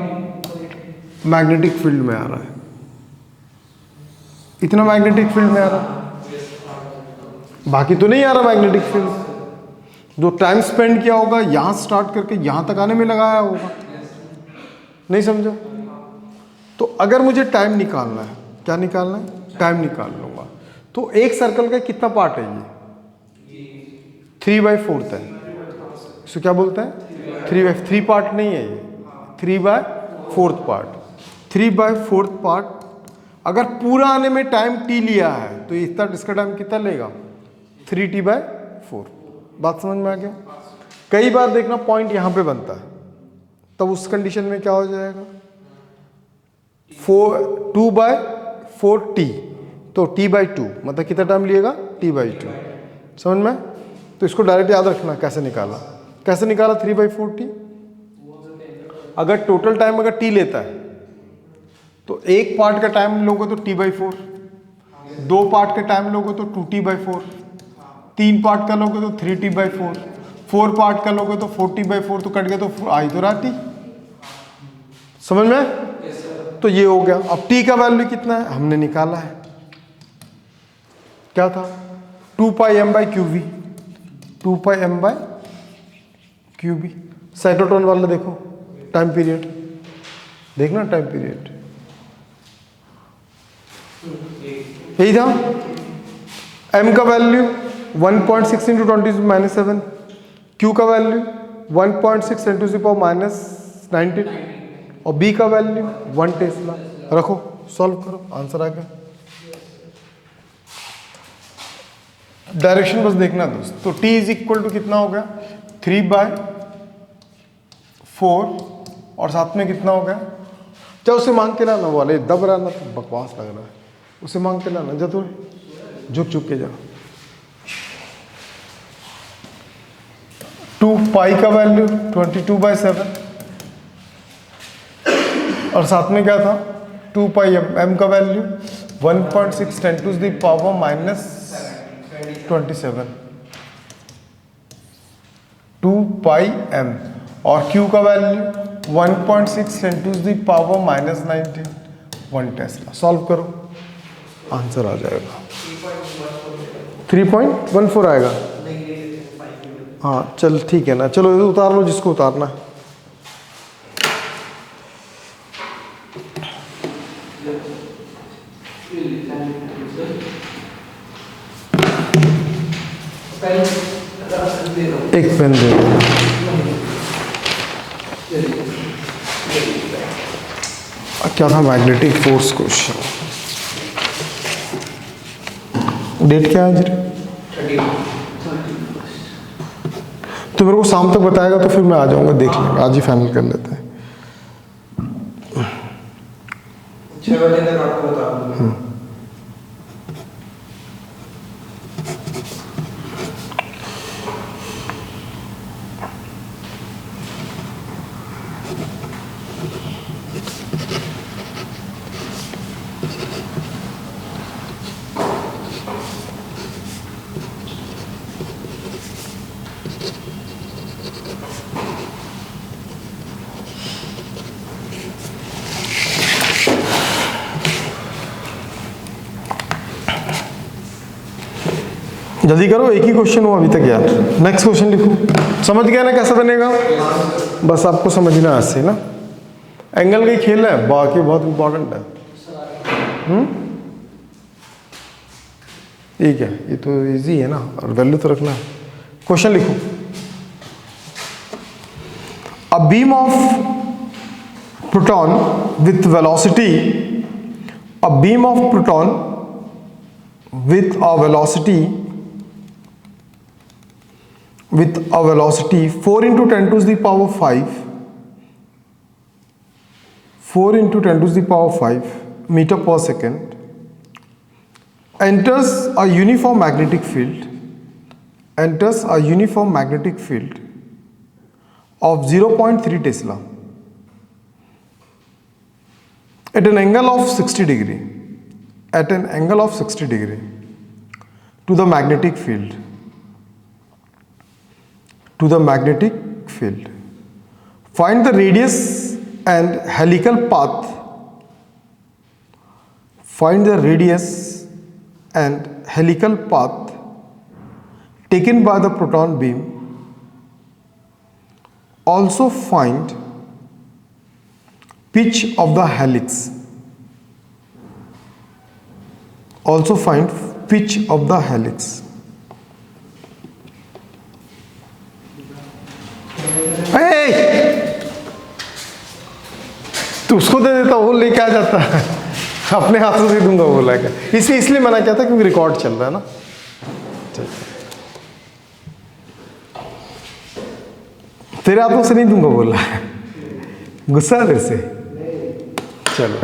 मैग्नेटिक फील्ड में आ रहा है, इतना मैग्नेटिक फील्ड में आ रहा है, बाकी तो नहीं आ रहा मैग्नेटिक फील्ड। जो टाइम स्पेंड किया होगा यहां स्टार्ट करके यहां तक आने में लगाया होगा, नहीं समझा। तो अगर मुझे टाइम निकालना है, क्या निकालना है, टाइम निकाल लूंगा। तो एक सर्कल का कितना पार्ट है, ये 3/4 है। इसको क्या बोलते हैं, 3 पार्ट नहीं है, ये 3/4 पार्ट। 3/4 पार्ट अगर पूरा आने में टाइम t लिया है तो इसका टाइम कितना लेगा, 3t/4। बात समझ में आ गया। कई बार देखना पॉइंट यहां पे बनता है, तब उस कंडीशन में क्या हो जाएगा, 2/4t, तो t/2 मतलब कितना टाइम लिएगा, t/2। समझ में। तो इसको डायरेक्ट याद रखना, कैसे निकाला, कैसे निकाला 3/4t। अगर टोटल टाइम अगर t लेता है तो एक पार्ट का टाइम लोगे तो t/4, 2 पार्ट का टाइम लोगे तो 2t/4, 3 पार्ट का लोगे तो 3t/4, 4 पार्ट का लोगे तो 4t/4, तो कट गया तो आई तो रहा t। समझ में। तो ये हो गया। अब t का वैल्यू कितना है हमने निकाला है, क्या था, 2πm/qv, 2πm/qv। साइक्लोट्रॉन वाला देखो टाइम पीरियड, देखना टाइम पीरियड यही था। m का वैल्यू 1.6 × 10⁻⁷, q का वैल्यू 1.6 × 10⁻⁹, और b का वैल्यू 1 टेस्ला। रखो, सॉल्व करो, आंसर आ गया। डायरेक्शन बस देखना दोस्त। तो t = कितना हो गया, 3/4, और साथ में कितना हो गया, चाहे उसे मांग के लाना, वाले दब रहा ना तो बकवास लग रहा है, उसे मांग के लाना, जा तो झुक के जा। 2π का वैल्यू 22/7, और साथ में क्या था 2πm, m का वैल्यू 1.6 × 10⁻⁻27, 2πm, और q का वैल्यू 1.6 × 10⁻⁻19, 1 टेस्ला। सॉल्व करो, आंसर आ जाएगा 3.14 आएगा। हाँ चल ठीक है ना, चलो उतार लो जिसको उतारना है। एक पेन दे दो। क्या था? Magnetic force question. डेट क्या है आज? तो मेरे को शाम तक बताएगा तो फिर मैं आ जाऊंगा, देख लेंगे, आज ही फाइनल कर लेते हैं। 6 बजे तक आपको बता दूंगा। जल्दी करो, एक ही क्वेश्चन हुआ अभी तक यार। नेक्स्ट क्वेश्चन लिखो। समझ गया ना कैसा बनेगा? बस आपको समझना है ऐसे ना। एंगल का ही खेल है, बाकी बहुत इंपॉर्टेंट है। ठीक है, ये तो इजी है ना, और वैल्यू तो रखना है। क्वेश्चन लिखो। A beam of proton with velocity, a beam of proton with a velocity 4 into 10 to the power 5 4 into 10 to the power 5 meter per second enters a uniform magnetic field of 0.3 Tesla at an angle of 60 degree to the magnetic field. Find the radius and helical path. Taken by the proton beam. Also find pitch of the helix. तो उसको दे देता, वो लेके आ जाता है। अपने हाथों से दूंगा बोला क्या? इसलिए मना किया था क्योंकि रिकॉर्ड चल रहा है ना। तेरे हाथों से नहीं दूंगा बोला है, गुस्सा है तेरे से? चलो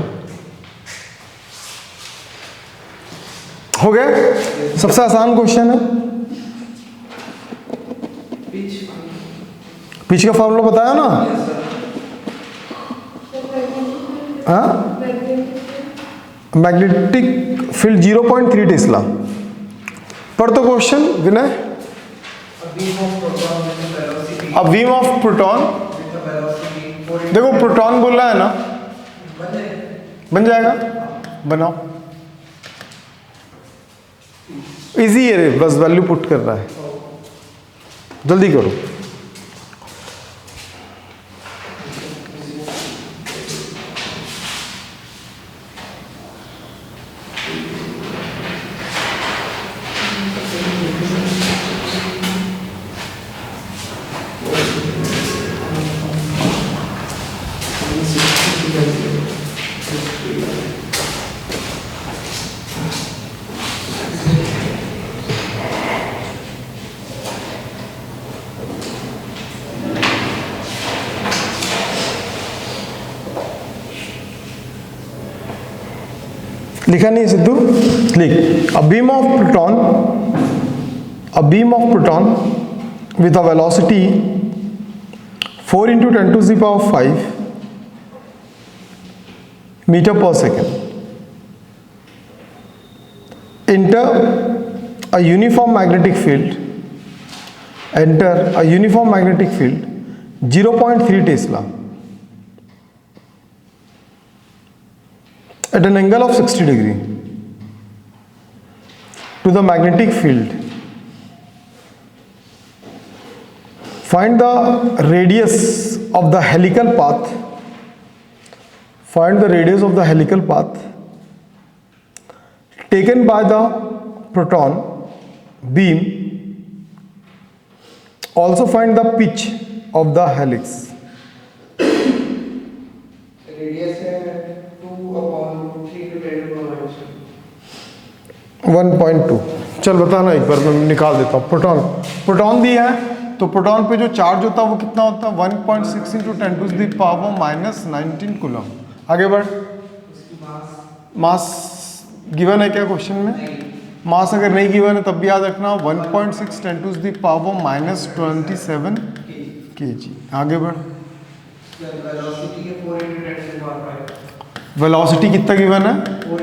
हो गया। सबसे आसान क्वेश्चन है। पिच का फॉर्मूला बताया ना? हाँ, मैग्नेटिक फील्ड 0.3 टेस्ला। पढ़ तो क्वेश्चन विनय। अब बीम ऑफ प्रोटॉन, देखो प्रोटॉन बोल रहा है ना, बन जाएगा, बनाओ। इजी है रे, बस वैल्यू पुट कर रहा है, जल्दी करो। लिखा नहीं सिद्धू? लिख। A beam of proton with a velocity 4 into 10 to the power 5 meter per second enter a uniform magnetic field 0.3 Tesla at an angle of 60 degree to the magnetic field. Find the radius of the helical path taken by the proton beam, also find the pitch of the helix. Radius है 2/3 to 10 to the -2. 1.2। चल बताना एक बार, मैं निकाल देता हूँ। Proton दिया है, तो प्रोटॉन पे जो चार्ज होता है वो कितना होता है? 1.6 × 10⁻⁻19 कूलम। आगे बढ़। मास गिवन है क्या क्वेश्चन में? मास अगर नहीं गिवन है तब भी याद रखना 1.6 × 10⁻27 kg। आगे बढ़। वेलोसिटी के 4 × 10 to the power 5. वेलोसिटी कितना गिवन है? 4 ×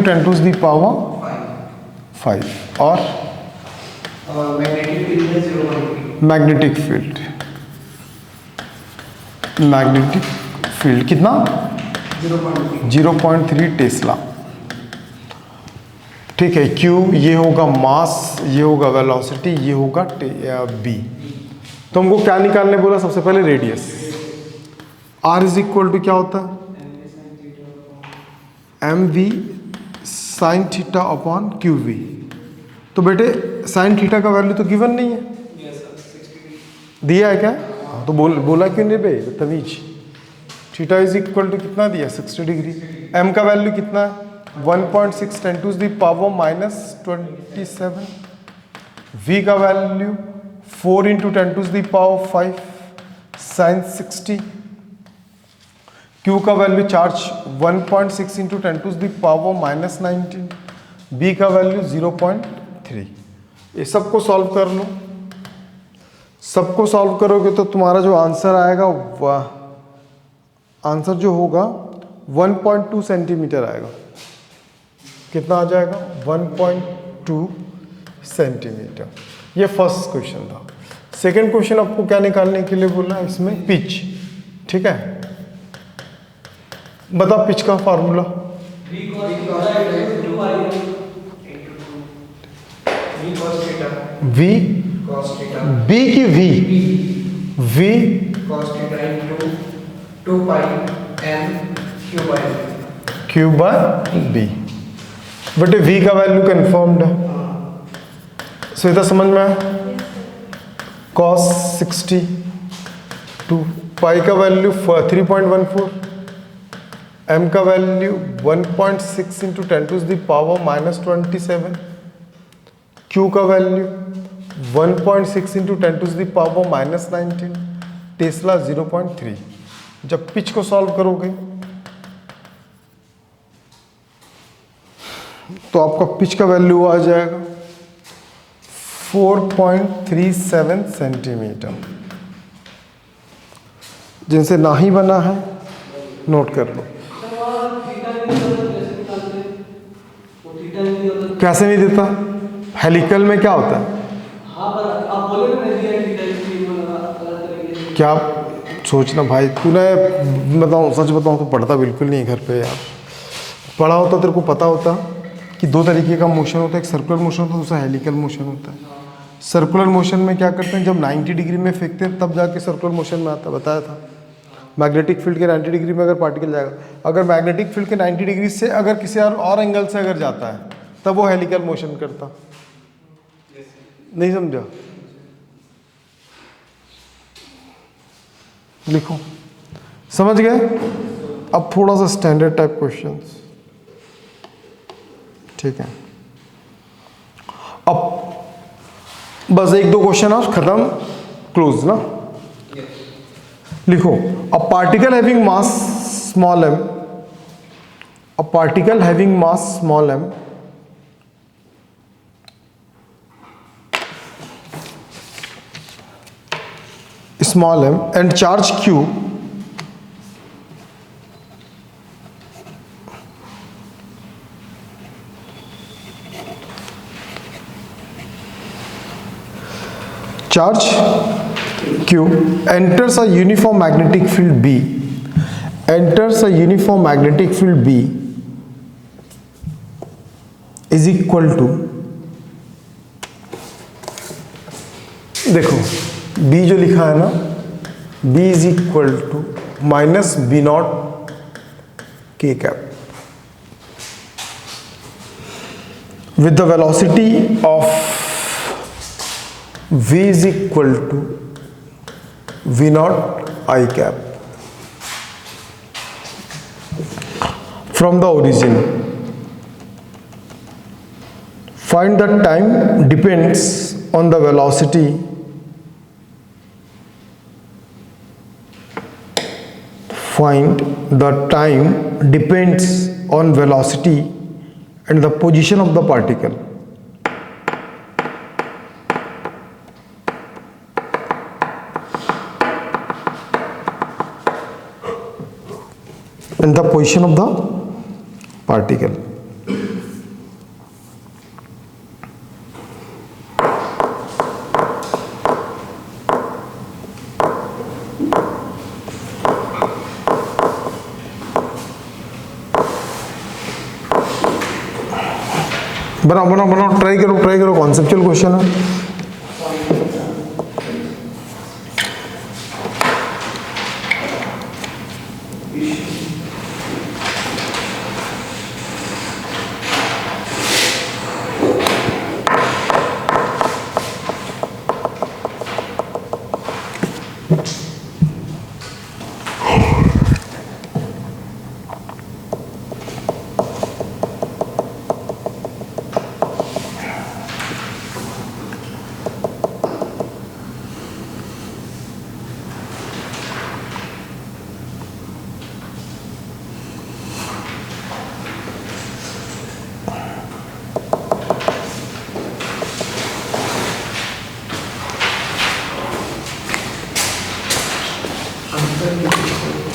10 to the power 5. 4 × 10⁻5। और मैग्नेटिक फील्ड है 0.3. मैग्नेटिक फील्ड कितना? 0.3 टेस्ला। ठीक है। Q ये होगा मास, ये होगा वेलोसिटी, ये होगा B। तो हमको क्या निकालने बोला? सबसे पहले radius. R is equal to क्या होता है? mv sine theta upon QV। तो बेटे साइन थीटा का वैल्यू तो गिवन नहीं है, दिया है क्या? तो बोला क्यों नहीं बे? तमीज। थीटा इज इक्वल टू कितना दिया? 60 डिग्री। m का वैल्यू कितना है? 1.6 × 10⁻⁻27। v का वैल्यू 4 × 10⁵ साइन 60। q का वैल्यू चार्ज 1.6 × 10⁻⁻19। b का वैल्यू 0.3। ये सबको सॉल्व कर लो। सबको सॉल्व करोगे तो तुम्हारा जो आंसर आएगा, आंसर जो होगा 1.2 सेंटीमीटर आएगा। कितना आ जाएगा? 1.2 सेंटीमीटर। ये फर्स्ट क्वेश्चन था। सेकंड क्वेश्चन आपको क्या निकालने के लिए बोला है? इसमें पिच। ठीक है, बता पिच का फार्मूला। v b की v cos theta into 2 pi m q by b। बटे v का वैल्यू कंफर्म्ड है। श्वेता समझ में आया? cos 60 2 पाई का वैल्यू 3.14, m का वैल्यू 1.6 × 10⁻⁻27, q का वैल्यू 1.6 × 10⁻⁻19, टेस्ला 0.3। जब पिच को सॉल्व करोगे तो आपका पिच का वैल्यू आ जाएगा 4.37 सेंटीमीटर। जिनसे ना ही बना है नोट कर लो। कैसे नहीं देता? हेलिकल में क्या होता है? क्या सोचना भाई, तूने बताऊँ सच बताऊँ तो पढ़ता बिल्कुल नहीं घर पे यार। पढ़ा होता तेरे को पता होता कि दो तरीके का मोशन होता है, एक सर्कुलर मोशन होता है, दूसरा हेलिकल मोशन होता है। सर्कुलर मोशन में क्या करते हैं, जब 90 डिग्री में फेंकते हैं तब जाके सर्कुलर मोशन में आता है, बताया था। मैग्नेटिक फील्ड के 90 डिग्री में अगर पार्टिकल जाएगा, अगर मैग्नेटिक फील्ड के 90 डिग्री से अगर किसी और एंगल से अगर जाता है तब वो हेलिकल मोशन करता। नहीं समझा? लिखो। समझ गए? अब थोड़ा सा स्टैंडर्ड टाइप क्वेश्चंस। ठीक है, अब बस एक दो क्वेश्चन आप खत्म, क्लोज ना। लिखो, a particle having mass small m, a particle having mass small m and charge q enters a uniform magnetic field B, is equal to, देखो B जो लिखा है ना, B is equal to -B0 k cap with the velocity of v is equal to v naught I cap from the origin. Find the time depends on the velocity and the position of the particle. And the position of the particle. बनाओ try करो conceptual question है।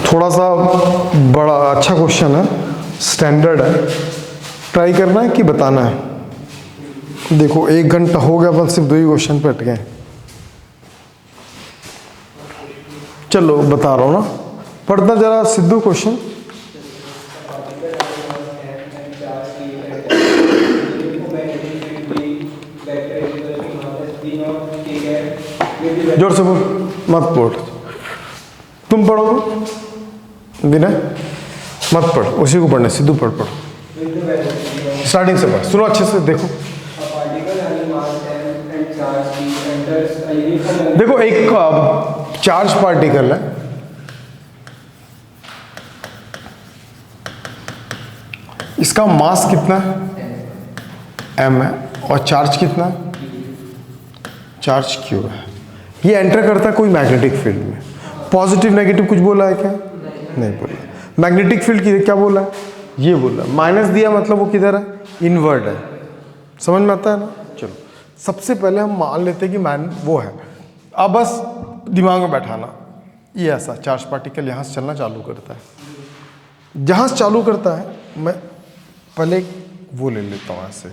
थोड़ा सा बड़ा अच्छा question है, standard है, try करना है कि बताना है। देखो 1 घंटा हो गया, बस सिर्फ 2 ही क्वेश्चन पे अटके। चलो बता रहा हूँ ना, पढ़ना जरा सिद्धू क्वेश्चन। जोर से बोल, मत पढ़, तुम पढ़ो विनय, मत पढ़, उसी को पढ़ने, सिद्धू पढ़ स्टार्टिंग से पढ़, सुनो अच्छे से। देखो एक चार्ज पार्टिकल है, इसका मास कितना है, m है, और चार्ज कितना है, चार्ज q है। ये एंटर करता है कोई मैग्नेटिक फील्ड में। पॉजिटिव नेगेटिव कुछ बोला है क्या? नहीं बोला। मैग्नेटिक फील्ड की क्या बोला है? ये बोला। माइनस दिया मतलब वो किधर है? इनवर्ड है। समझ में आता है ना? चलो सबसे पहले हम मान लेते हैं कि वो है। अब बस दिमाग में बैठाना, ये ऐसा चार्ज पार्टिकल यहाँ से चलना चालू करता है। जहाँ से चालू करता है, मैं पहले वो ले लेता हूँ ऐसे,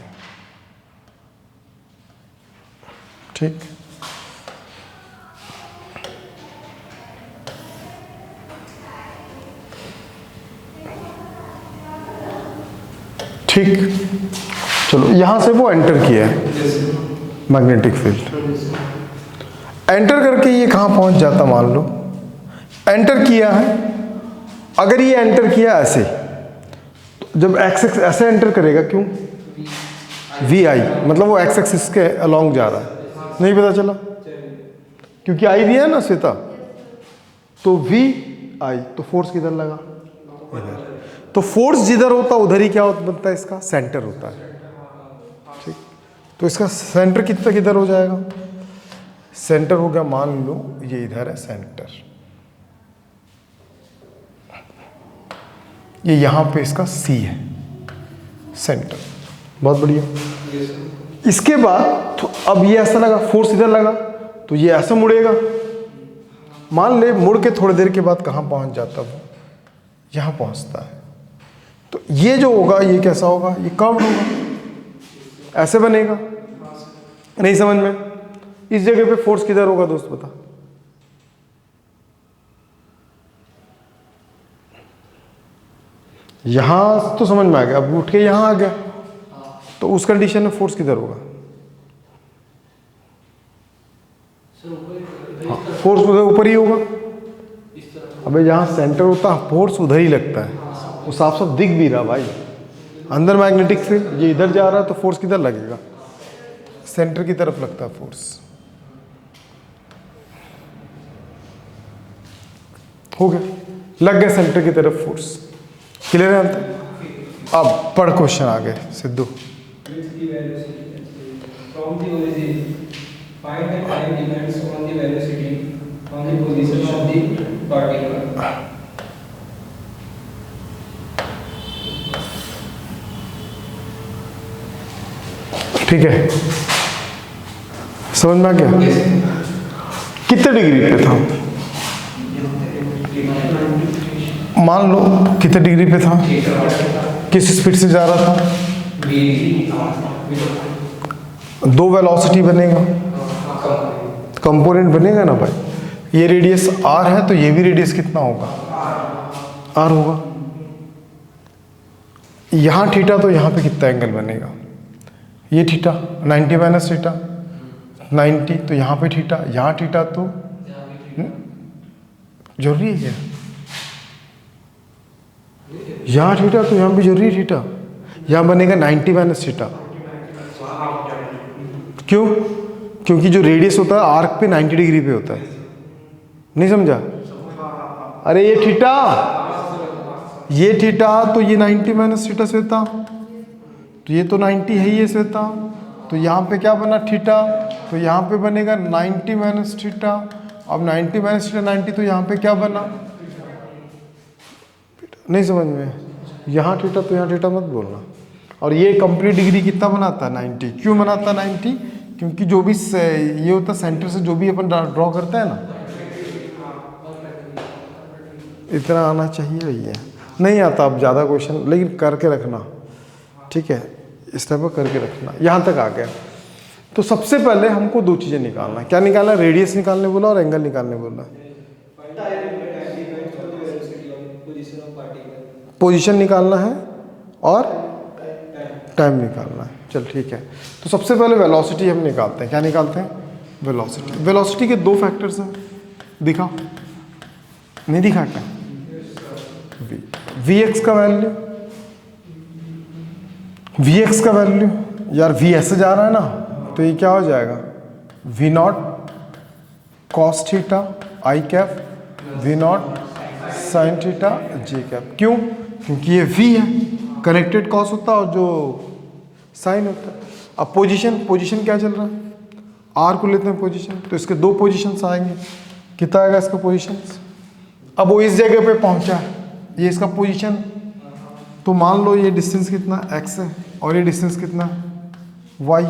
ठीक। ठीक, चलो यहां से वो एंटर किया है मैग्नेटिक फील्ड। एंटर करके ये कहां पहुंच जाता, मान लो एंटर किया है। अगर ये एंटर किया ऐसे, तो जब एक्स एक्स ऐसे एंटर करेगा, क्यों? वी आई, मतलब वो एक्स एक्सिस के अलोंग जा रहा है। नहीं पता चला? क्योंकि आई दिया है ना श्वेता, तो वी आई, तो फोर्स किधर लगा? इधर। तो फोर्स जिधर होता उधर ही क्या बनता है? इसका सेंटर होता है, ठीक। तो इसका सेंटर कितना किधर हो जाएगा? सेंटर हो गया, मान लो ये इधर है सेंटर, ये यहां पे इसका सी है सेंटर। बहुत बढ़िया। इसके बाद तो अब ये ऐसा लगा, फोर्स इधर लगा, तो ये ऐसा मुड़ेगा। मान ले मुड़ के थोड़ी देर के बाद कहां पहुंच जाता वो? यहां पहुंचता है। तो ये जो होगा, ये कैसा होगा? ये कर्व होगा, ऐसे बनेगा। नहीं समझ में? इस जगह पे फोर्स किधर होगा दोस्त, बता? यहां तो समझ में आ गया। अब उठ के यहां आ गया, तो उस कंडीशन में फोर्स किधर होगा? हाँ, फोर्स उधर ऊपर ही होगा। अबे जहां सेंटर होता है, फोर्स उधर ही लगता है। वो साफ साफ दिख भी रहा भाई, अंदर मैग्नेटिक फील्ड, ये इधर जा रहा है तो फोर्स किधर लगेगा, सेंटर की तरफ लगता है फोर्स। हो गया, लग गया सेंटर की तरफ फोर्स। क्लियर है अंतर? अब पढ़ क्वेश्चन आगे Sidhu. From the origin, find the time depends on the velocity on the position of the particle. ठीक है, समझ में आ गया? कितने डिग्री पे था? मान लो कितने डिग्री पे था, किस स्पीड से जा रहा था, दो वेलोसिटी बनेगा, कंपोनेंट बनेगा ना भाई। ये रेडियस r है तो ये भी रेडियस कितना होगा, r होगा। यहाँ थीटा तो यहाँ पे कितना एंगल बनेगा, ये थीटा 90 माइनस थीटा 90, तो यहाँ पे थीटा, यहाँ थीटा तो जरूरी है क्या, यहाँ थीटा तो यहाँ भी जरूरी है थीटा, यहाँ बनेगा 90 माइनस थीटा। क्यों? क्योंकि जो रेडियस होता है आर्क पे 90 डिग्री पे होता है, नहीं समझा? अरे ये थीटा, ये थीटा तो ये 90 माइनस थीटा श्वेता, तो ये तो 90 है ये श्वेता, तो यहाँ पे क्या बना थीटा, तो यहाँ पे बनेगा 90 माइनस थीटा। अब 90 माइनस थीटा 90, तो यहाँ पे क्या बना, नहीं समझ में? यहाँ थीटा तो यहाँ थीटा मत बोलना। और ये कंप्लीट डिग्री कितना बनाता है 90, क्यों बनाता है 90? क्योंकि जो भी ये होता है सेंटर से जो भी अपन ड्रॉ करते हैं ना, इतना आना चाहिए भैया, नहीं आता अब ज़्यादा क्वेश्चन, लेकिन करके रखना, ठीक है, इस टाइप का करके रखना। यहाँ तक आ गया, तो सबसे पहले हमको दो चीज़ें निकालना है। क्या निकालना है? रेडियस निकालने बोला और एंगल निकालने बोला। पोजीशन निकालना है और टाइम निकालना है। चल ठीक है, तो सबसे पहले वेलोसिटी हम निकालते हैं। क्या निकालते हैं? वेलोसिटी। वेलोसिटी के दो फैक्टर्स हैं, दिखा नहीं दिखा क्या? वी एक्स का वैल्यू, वी एक्स का वैल्यू यार, वी ऐसे जा रहा है ना, तो ये क्या हो जाएगा, वी नॉट कॉस थीटा आई cap, V naught sine theta जे कैप। क्यों? क्योंकि ये वी है, कनेक्टेड कॉस होता है और जो साइन होता है। अब पोजीशन, पोजीशन क्या चल रहा है, आर को लेते हैं पोजीशन, तो इसके दो पोजीशंस आएंगे। कितना आएगा इसका पोजीशन? अब वो इस जगह पे पहुंचा है, ये इसका पोजीशन, तो मान लो ये डिस्टेंस कितना x है और ये डिस्टेंस कितना y,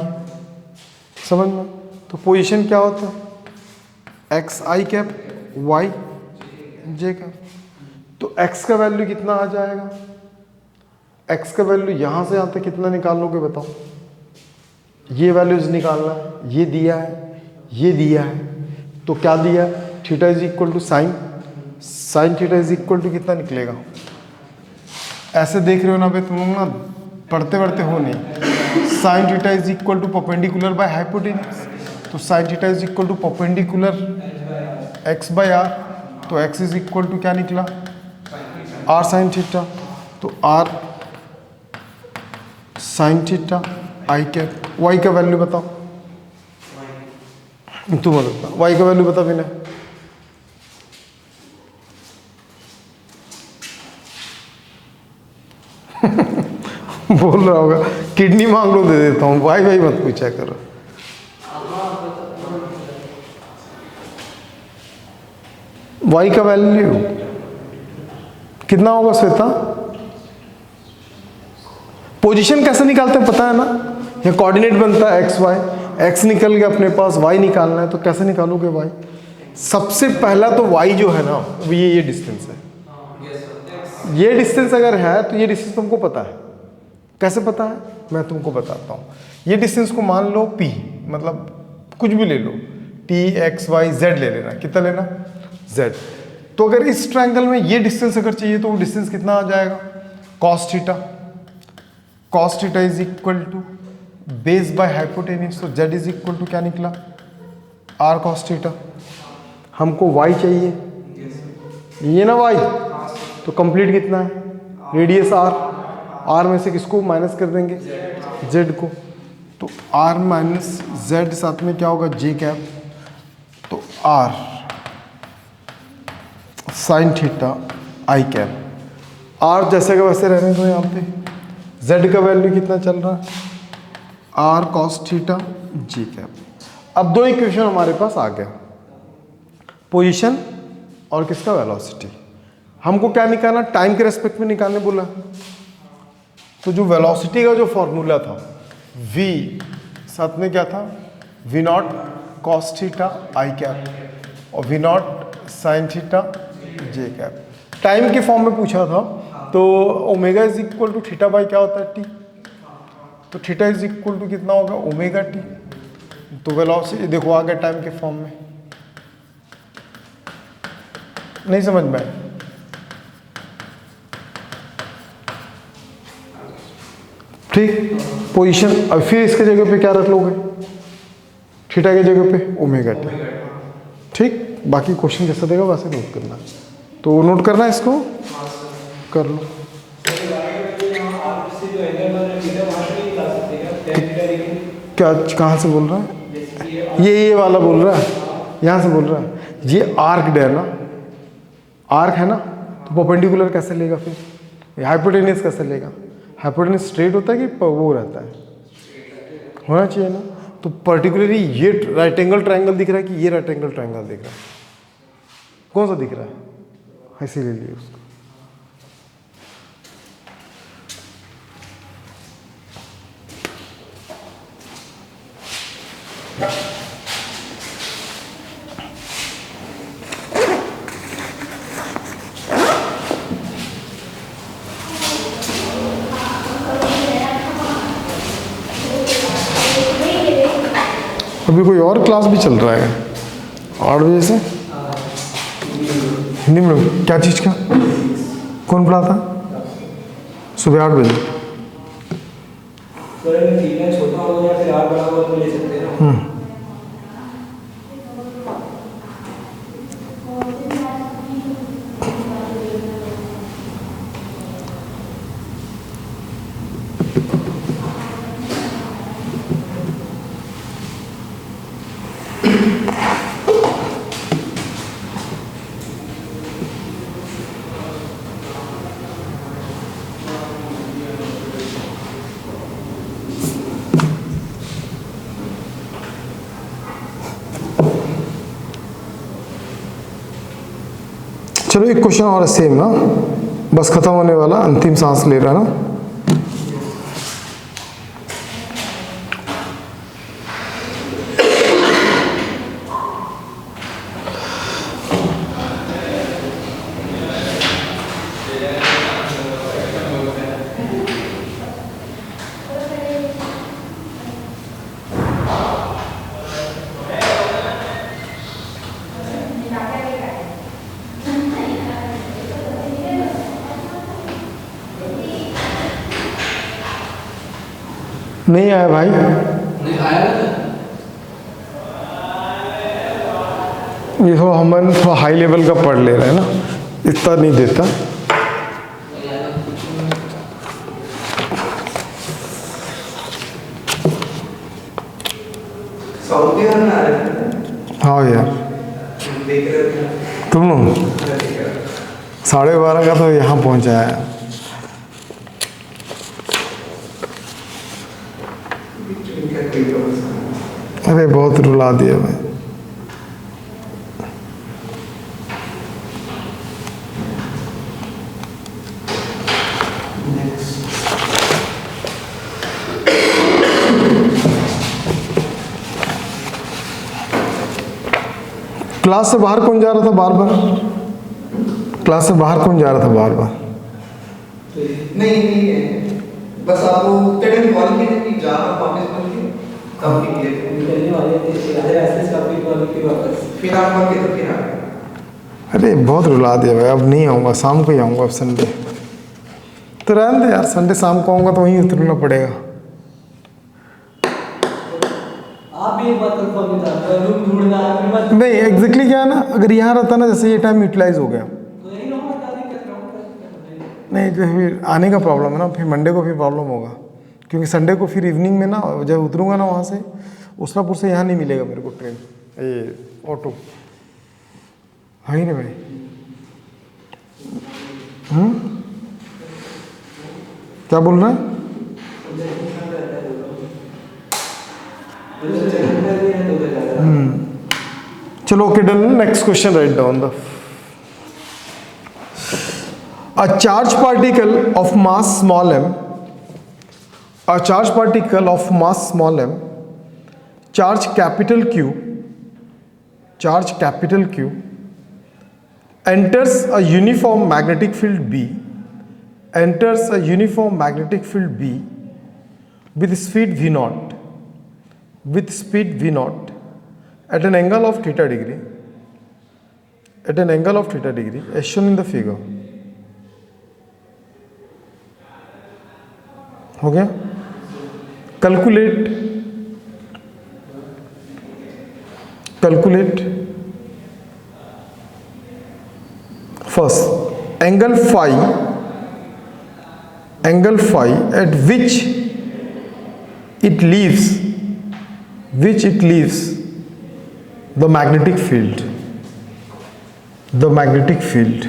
समझ में? तो पोजीशन क्या होता है, x आई कैप y j कैप। तो x का वैल्यू कितना आ जाएगा, x का वैल्यू यहाँ से यहाँ तक कितना निकालोगे बताओ? ये वैल्यूज निकालना है, ये दिया है, ये दिया है, तो क्या दिया, theta is equal to sine, sine theta is equal to कितना निकलेगा? ऐसे देख रहे हो ना भाई तुम लोग ना, पढ़ते पढ़ते हो नहीं। Sine theta is equal to perpendicular by hypotenuse, तो sine theta is equal to perpendicular x by r, तो एक्स इज इक्वल टू क्या निकला, आर साइन थीटा, तो are sine theta I cap. Y का वैल्यू बताओ, तुम बता, Y का वैल्यू बता बिना। बोल रहा होगा किडनी मांग लो दे देता हूँ, भाई भाई मत पूछा करो। वाई का वैल्यू कितना होगा श्वेता? पोजीशन कैसे निकालते हैं पता है ना, ये कोऑर्डिनेट बनता है एक्स वाई, एक्स निकल गया अपने पास, वाई निकालना है, तो कैसे निकालोगे वाई? सबसे पहला तो वाई जो है ना, ये डिस्टेंस है, ये डिस्टेंस अगर है तो ये डिस्टेंस तुमको पता है। कैसे पता है? मैं तुमको बताता हूँ। ये डिस्टेंस को मान लो p, मतलब कुछ भी ले लो, t x y z ले लेना, कितना लेना, z। तो अगर इस ट्रायंगल में ये डिस्टेंस अगर चाहिए तो वो डिस्टेंस कितना आ जाएगा, cos theta, cos theta is equal to base by hypotenuse, तो z इज इक्वल टू क्या निकला, r cos थीटा। हमको y चाहिए, ये ना y, तो कंप्लीट कितना है, रेडियस आर में से किसको माइनस कर देंगे, जेड को, तो आर माइनस जेड साथ में क्या होगा, जे कैप, तो are sine theta I cap, R जैसे का वैसे रहने दो यहाँ पे, जेड का वैल्यू कितना चल रहा है, R cos theta G cap. अब दो इक्वेशन हमारे पास आ गया, पोजीशन और किसका, वेलोसिटी। हमको क्या निकालना, टाइम के रेस्पेक्ट में निकालने बोला। तो जो वेलोसिटी का जो फॉर्मूला था, v साथ में क्या था, वी नॉट कॉस थीटा आई कैप और वी नॉट साइन थीटा जे कैप। टाइम के फॉर्म में पूछा था, तो omega is equal to theta by क्या होता है, टी, तो थीटा इज इक्वल टू कितना होगा, ओमेगा टी। तो वेलोसिटी देखो आ गया टाइम के फॉर्म में, नहीं समझ में आया? ठीक, पोजीशन। अब फिर इसके जगह पे क्या रख लोगे, थीटा के जगह पे ओमेगा टी। ठीक, बाकी क्वेश्चन जैसा देगा वैसे नोट करना, तो नोट करना है इसको, कर लो। क्या कहाँ से बोल रहा है, ये वाला बोल रहा है, यहाँ से बोल रहा है, ये आर्क है ना, आर्क है ना, तो परपेंडिकुलर कैसे लेगा, फिर हाइपोटेनियस कैसे लेगा, हाइपोटेनियस स्ट्रेट होता है कि वो रहता है, होना चाहिए ना। तो पर्टिकुलरली ये राइट एंगल ट्रायंगल दिख रहा है कि ये राइट एंगल ट्रायंगल दिख रहा है, कौन सा दिख रहा है, ऐसे ले लिए उसको। अभी कोई और क्लास भी चल रहा है 8 बजे से, हिंदी में क्या चीज़ का, कौन पढ़ाता, सुबह 8 बजे। छोटा हो या फिर आर बड़ा हो तो ले सकते हैं ना। चलो एक क्वेश्चन और सेम ना, बस खत्म होने वाला, अंतिम सांस ले रहा ना। नहीं आया भाई, नहीं आया ना, ये थोड़ा हम थोड़ा हाई लेवल का पढ़ ले रहे हैं ना, इतना नहीं देता। साउंड भी आ रहा है। हाँ यार, देख रहे हो तुम लोग 12:30 का तो यहाँ पहुँचा है। अरे बहुत रुला दिया भाई। क्लास से बाहर कौन जा रहा था बार बार, क्लास से बाहर कौन जा रहा था बार बार? नहीं है, बस आपको टेक्निक कॉल की नहीं जा रहा वापस बोल के कब निकले निकलने वाले थे, अगर ऐसे काफी कॉल की वापस फिर आप आके तो फिर आ गए। अरे बहुत रुला दिया भाई, अब नहीं आऊँगा, शाम को ही आऊँगा, अब संडे तो रहने दे यार, संडे शाम को आऊँगा तो वहीं उतरना पड़ेगा। आप भी एक बात कंफर्म बता, रूम ढूंढना फिर मत, नहीं एग्जैक्टली क्या है ना, अगर यहाँ रहता ना, जैसे ये टाइम यूटिलाइज हो गया, तो यही रहूंगा, क्या दिक्कत रहूंगा। नहीं तो फिर आने का प्रॉब्लम है ना, फिर मंडे को फिर प्रॉब्लम होगा, क्योंकि संडे को फिर इवनिंग में ना जब उतरूँगा ना वहाँ से उसलापुर से यहाँ नहीं मिलेगा मेरे को ट्रेन, ये ऑटो है ही नहीं भाई। क्या बोल रहा है? चलो okay done. Next question write down the a charged particle of mass small m, a charged particle of mass small m, charge capital Q enters a uniform magnetic field B, enters a uniform magnetic field B with speed v naught, with speed v naught at an angle of theta degree, at an angle of theta degree as shown in the figure. हो गया? Calculate first angle phi at which it leaves the magnetic field.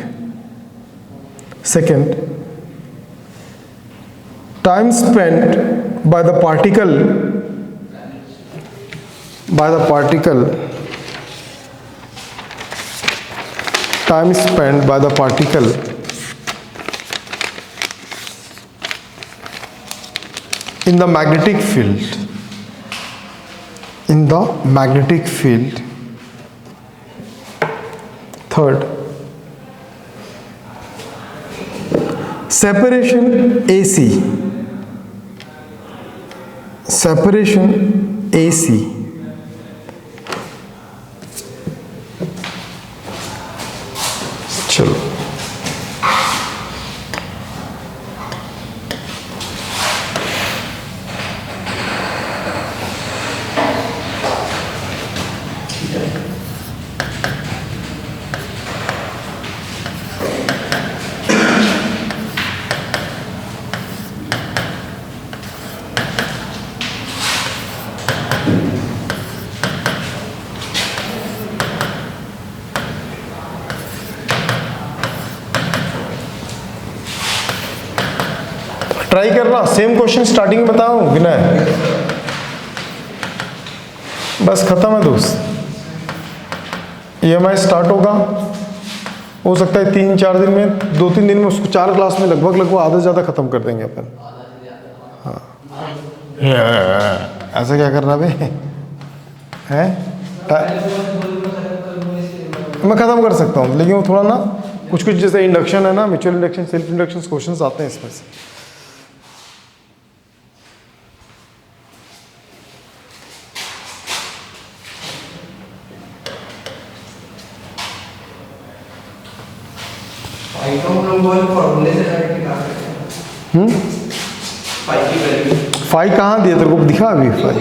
Second, time spent by the particle in the magnetic field. Third, separation AC चलो try करना। Same question starting में बताऊं विनय, बस खत्म है दोस्त। EMI स्टार्ट होगा, हो सकता है 3-4 दिन में, 2-3 दिन में उसको 4 क्लास में लगभग आधा ज़्यादा खत्म कर देंगे अपन। हाँ ऐसा क्या करना बे है? मैं ख़त्म कर सकता हूँ, लेकिन वो थोड़ा ना कुछ जैसे इंडक्शन है ना, mutual induction, self induction questions आते हैं इसमें से। फाई कहाँ दिया तेरे को, दिखा अभी फाई?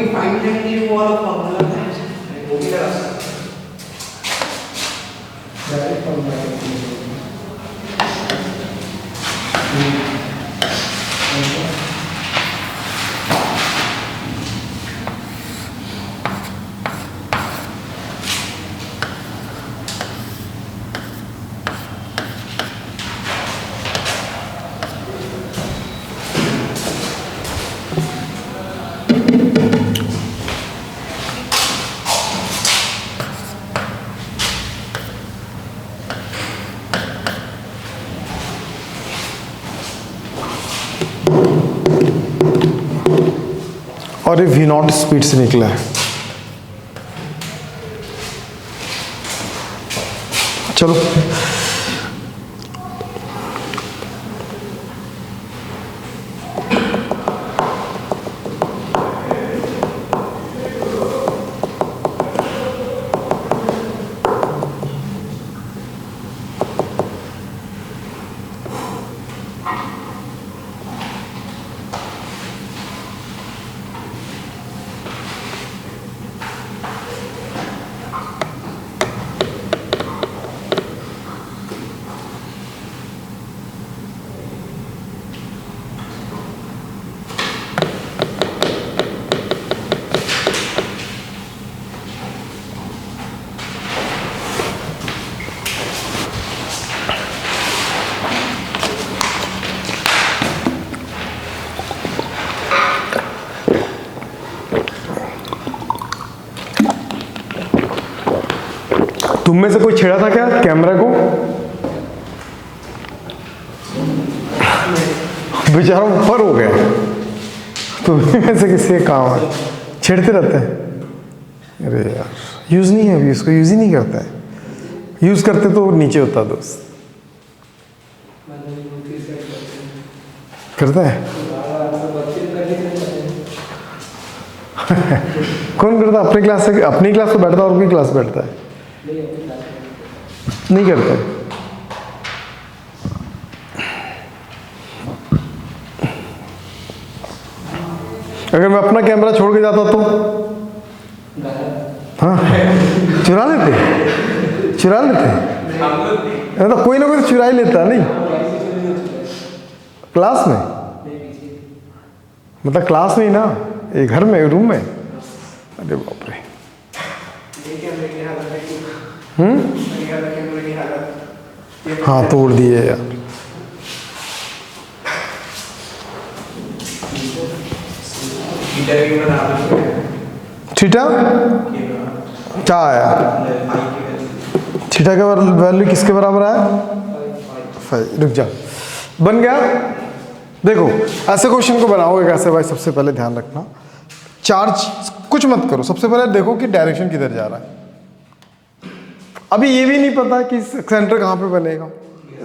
और ये V0 स्पीड से निकला है। चलो तुम में से कोई छेड़ा था क्या कैमरा को? बेचारा ऊपर हो गया, तुम में से किसी का काम है, छेड़ते रहते हैं। अरे यार, यूज़ नहीं है अभी, उसको यूज़ ही नहीं करता है, यूज़ करते तो नीचे होता दोस्त। करता है कौन करता? अपनी क्लास से, अपनी क्लास में बैठता है और कोई क्लास बैठता है? नहीं करता है। अगर मैं अपना कैमरा छोड़ के जाता तो हाँ चुरा लेते, चुरा लेते, तो कोई ना कोई तो चुरा ही लेता नहीं। क्लास में, मतलब क्लास में ही ना, एक घर में, रूम में। अरे बाप रे। हाँ तोड़ दिए यार। थीटा क्या आया? थीटा का वैल्यू किसके बराबर आया? 5। रुक जा, बन गया। देखो ऐसे क्वेश्चन को बनाओगे कैसे भाई? सबसे पहले ध्यान रखना, चार्ज कुछ मत करो, सबसे पहले देखो कि डायरेक्शन किधर जा रहा है। अभी ये भी नहीं पता कि सेंटर कहाँ पे बनेगा,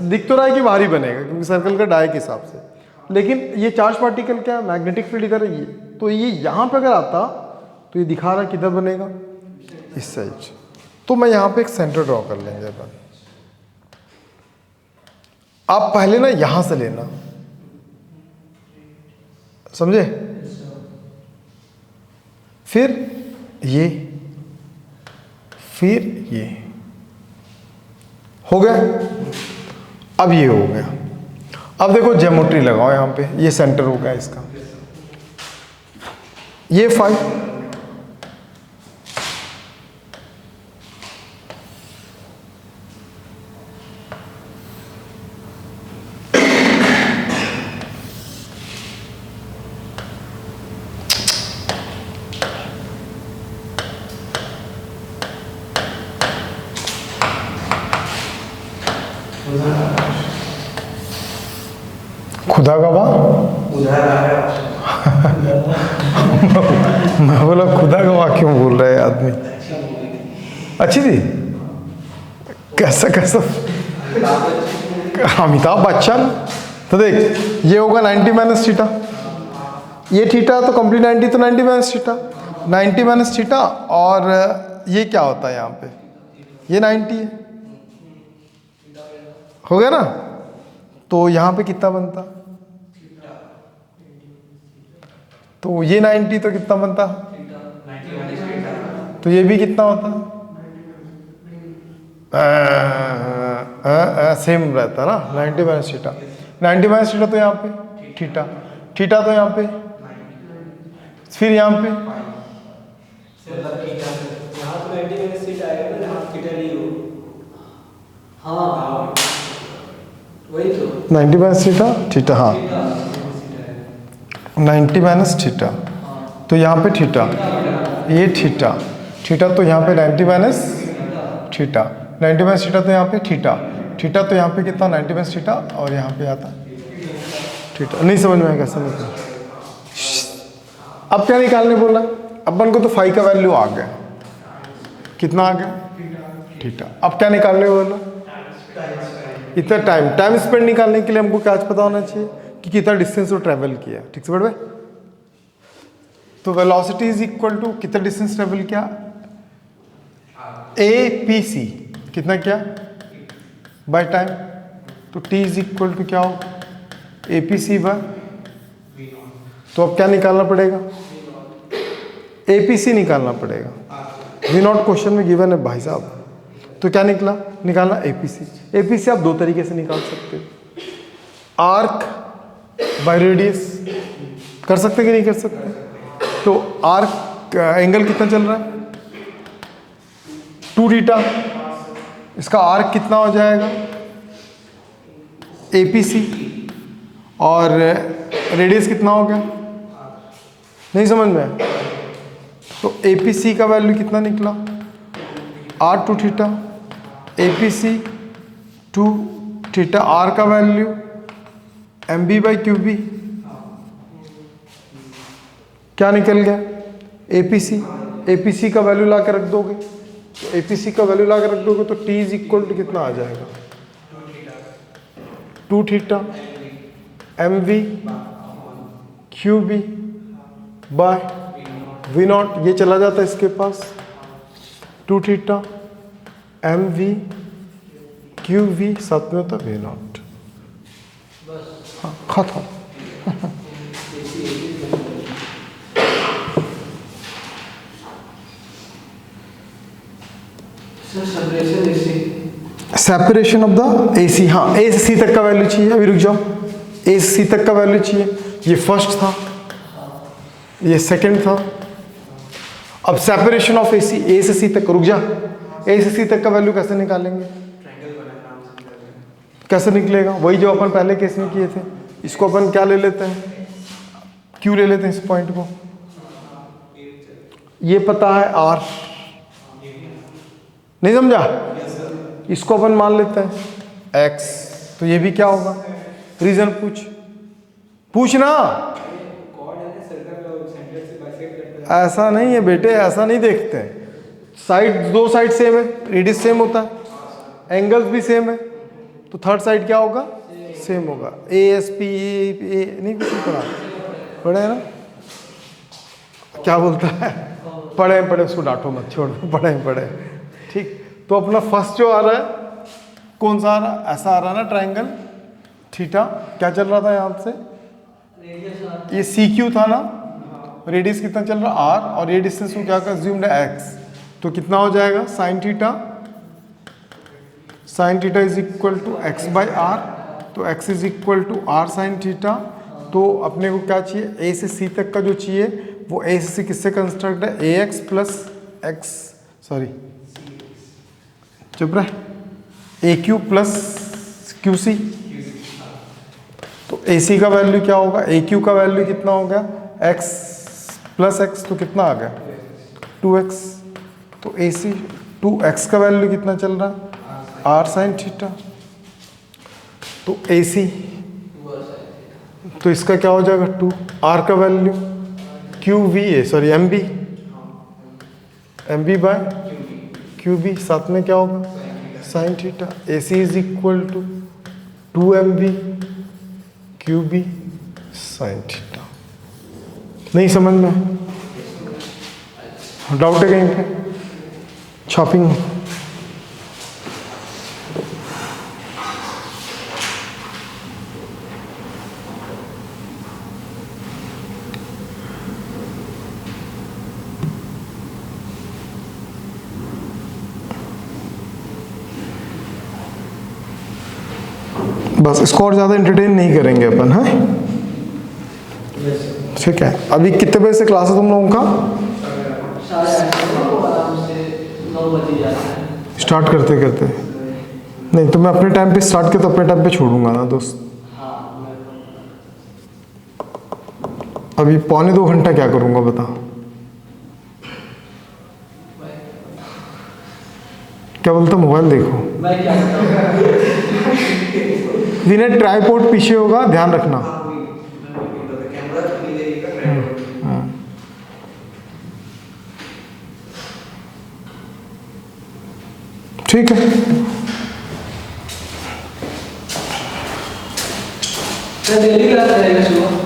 दिख तो रहा है कि बाहर ही बनेगा क्योंकि सर्कल का डाय के हिसाब से, लेकिन ये चार्ज पार्टिकल क्या है, मैग्नेटिक फील्ड इधर है, ये तो ये यहाँ पे अगर आता तो ये दिखा रहा है किधर बनेगा, इस साइड। तो मैं यहाँ पे एक सेंटर ड्रॉ कर लेंगे अपन। आप पहले ना यहाँ से लेना, समझे? फिर ये, फिर ये हो गया। अब ये हो गया। अब देखो ज्योमेट्री लगाओ यहाँ पे, ये सेंटर हो गया इसका, ये 5, खुदा का वाह, मैं बोला खुदा का वाह क्यों बोल रहा है आदमी? अच्छी थी, कैसा कैसा अमिताभ बच्चन। तो देख ये होगा 90 माइनस थीटा, ये थीटा तो कंप्लीट 90, तो 90 माइनस थीटा, 90 माइनस थीटा, और ये क्या होता है यहाँ पे, ये 90 है, हो गया ना? तो यहाँ पे कितना बनता? तो ये 90 तो कितना बनता? तो ये भी कितना होता? सेम रहता ना, 90 माइनस थीटा, 90 माइनस थीटा तो यहाँ पे थीटा, थीटा तो यहाँ पे, फिर यहाँ पे वही तो 90 माइनस थीटा, थीटा, हाँ 90 माइनस थीटा, तो यहाँ पे थीटा, ये थीटा, थीटा तो यहाँ पे 90 माइनस थीटा, 90 माइनस थीटा तो यहाँ पे थीटा, थीटा तो यहाँ पे कितना 90 माइनस थीटा, और यहाँ पे आता थीटा। नहीं समझ में आया कैसे निकला? अब क्या निकालने बोला अपन को? तो फाई का वैल्यू आ गया, कितना आ गया? थीटा। अब क्या निकालने बोला? इतना टाइम, टाइम स्पेंड निकालने के लिए हमको क्या पता होना चाहिए कि कितना डिस्टेंस वो ट्रैवल किया। ठीक से बढ़? तो वेलोसिटी इज इक्वल टू कितना डिस्टेंस ट्रैवल किया, ए पी सी, कितना किया बाय टाइम। तो टी इज इक्वल टू क्या हो, ए पी सी बाय, तो अब क्या निकालना पड़ेगा? ए पी सी निकालना पड़ेगा। वी नॉट क्वेश्चन में गिवन है भाई साहब। तो क्या निकला, निकालना एपीसी। एपीसी आप दो तरीके से निकाल सकते हो, आर्क बाय रेडियस, कर सकते कि नहीं कर सकते? तो आर्क एंगल कितना चल रहा है, 2 थीटा, इसका आर्क कितना हो जाएगा एपीसी, और रेडियस कितना हो गया, नहीं समझ में? तो एपीसी का वैल्यू कितना निकला, r2 theta APC 2 theta R का वैल्यू MB/QB क्या निकल गया? APC का वैल्यू ला के रख दोगे, तो APC का वैल्यू ला के रख दोगे तो T इज इक्वल टू कितना आ जाएगा? 2 थीटा MV/QB बाय V0, ये चला जाता है इसके पास, 2 थीटा MV/QV साथ में होता V0। हाँ, खत्म। सेपरेशन ऑफ द AC, हाँ A से C तक का वैल्यू चाहिए। अभी रुक जाओ, A से C तक का वैल्यू चाहिए। ये फर्स्ट था, ये सेकंड था। अब सेपरेशन ऑफ AC, A से C तक, रुक जा, A से C तक का वैल्यू कैसे निकालेंगे? कैसे निकलेगा? वही जो अपन पहले केस में किए थे। इसको अपन क्या ले लेते हैं? Q ले लेते हैं इस पॉइंट को। ये पता है R, नहीं समझा? इसको अपन मान लेते हैं X, तो ये भी क्या होगा? रीजन पूछना। ऐसा नहीं है बेटे, ऐसा नहीं देखते हैं। साइड, दो साइड सेम है, रेडियस सेम होता है, एंगल्स भी सेम है, तो थर्ड साइड क्या होगा? सेम होगा। ASP A नहीं कुछ पढ़ा, पढ़े है ना? क्या बोलता है? पढ़े उसको डांटो मत, छोड़ दो, पढ़े। ठीक, तो अपना फर्स्ट जो आ रहा है कौन सा आ रहा है? ऐसा आ रहा है ना ट्रायंगल थीटा। क्या चल रहा था यहाँ से? ये CQ था ना, रेडियस कितना चल रहा? R, और ये डिस्टेंस को क्या कंज्यूम्ड है? X। तो कितना हो जाएगा? Sine theta is equal to X/R, तो X is equal to R sine theta. तो अपने को क्या चाहिए? A से C तक का जो चाहिए वो A से C किससे कंस्ट्रक्ट है? AX प्लस X, सॉरी चुप रहे, AQ प्लस QC। तो AC का वैल्यू क्या होगा? AQ का वैल्यू कितना हो गया? X प्लस X, तो कितना आ गया? 2X। तो AC 2X का वैल्यू कितना चल रहा है? R sine theta. तो AC, तो इसका क्या हो जाएगा? 2 R का वैल्यू QV, सॉरी MB/QB साथ में क्या होगा? Sine theta. AC is equal to 2MB/QB sine theta. नहीं समझ में? डाउट है कहीं पे? शॉपिंग बस, इसको और ज़्यादा एंटरटेन नहीं करेंगे अपन। हाँ ठीक है। अभी कितने बजे से क्लास है तुम लोगों का? स्टार्ट करते नहीं तो मैं अपने टाइम पे स्टार्ट किया तो अपने टाइम पे छोड़ूंगा ना दोस्त। अभी 1.25 घंटा क्या करूंगा बता? क्या बोलता? मोबाइल देखो। विनय ट्राइपॉड पीछे होगा, ध्यान रखना। ठीक है। डेली क्लास रहेगा सुबह?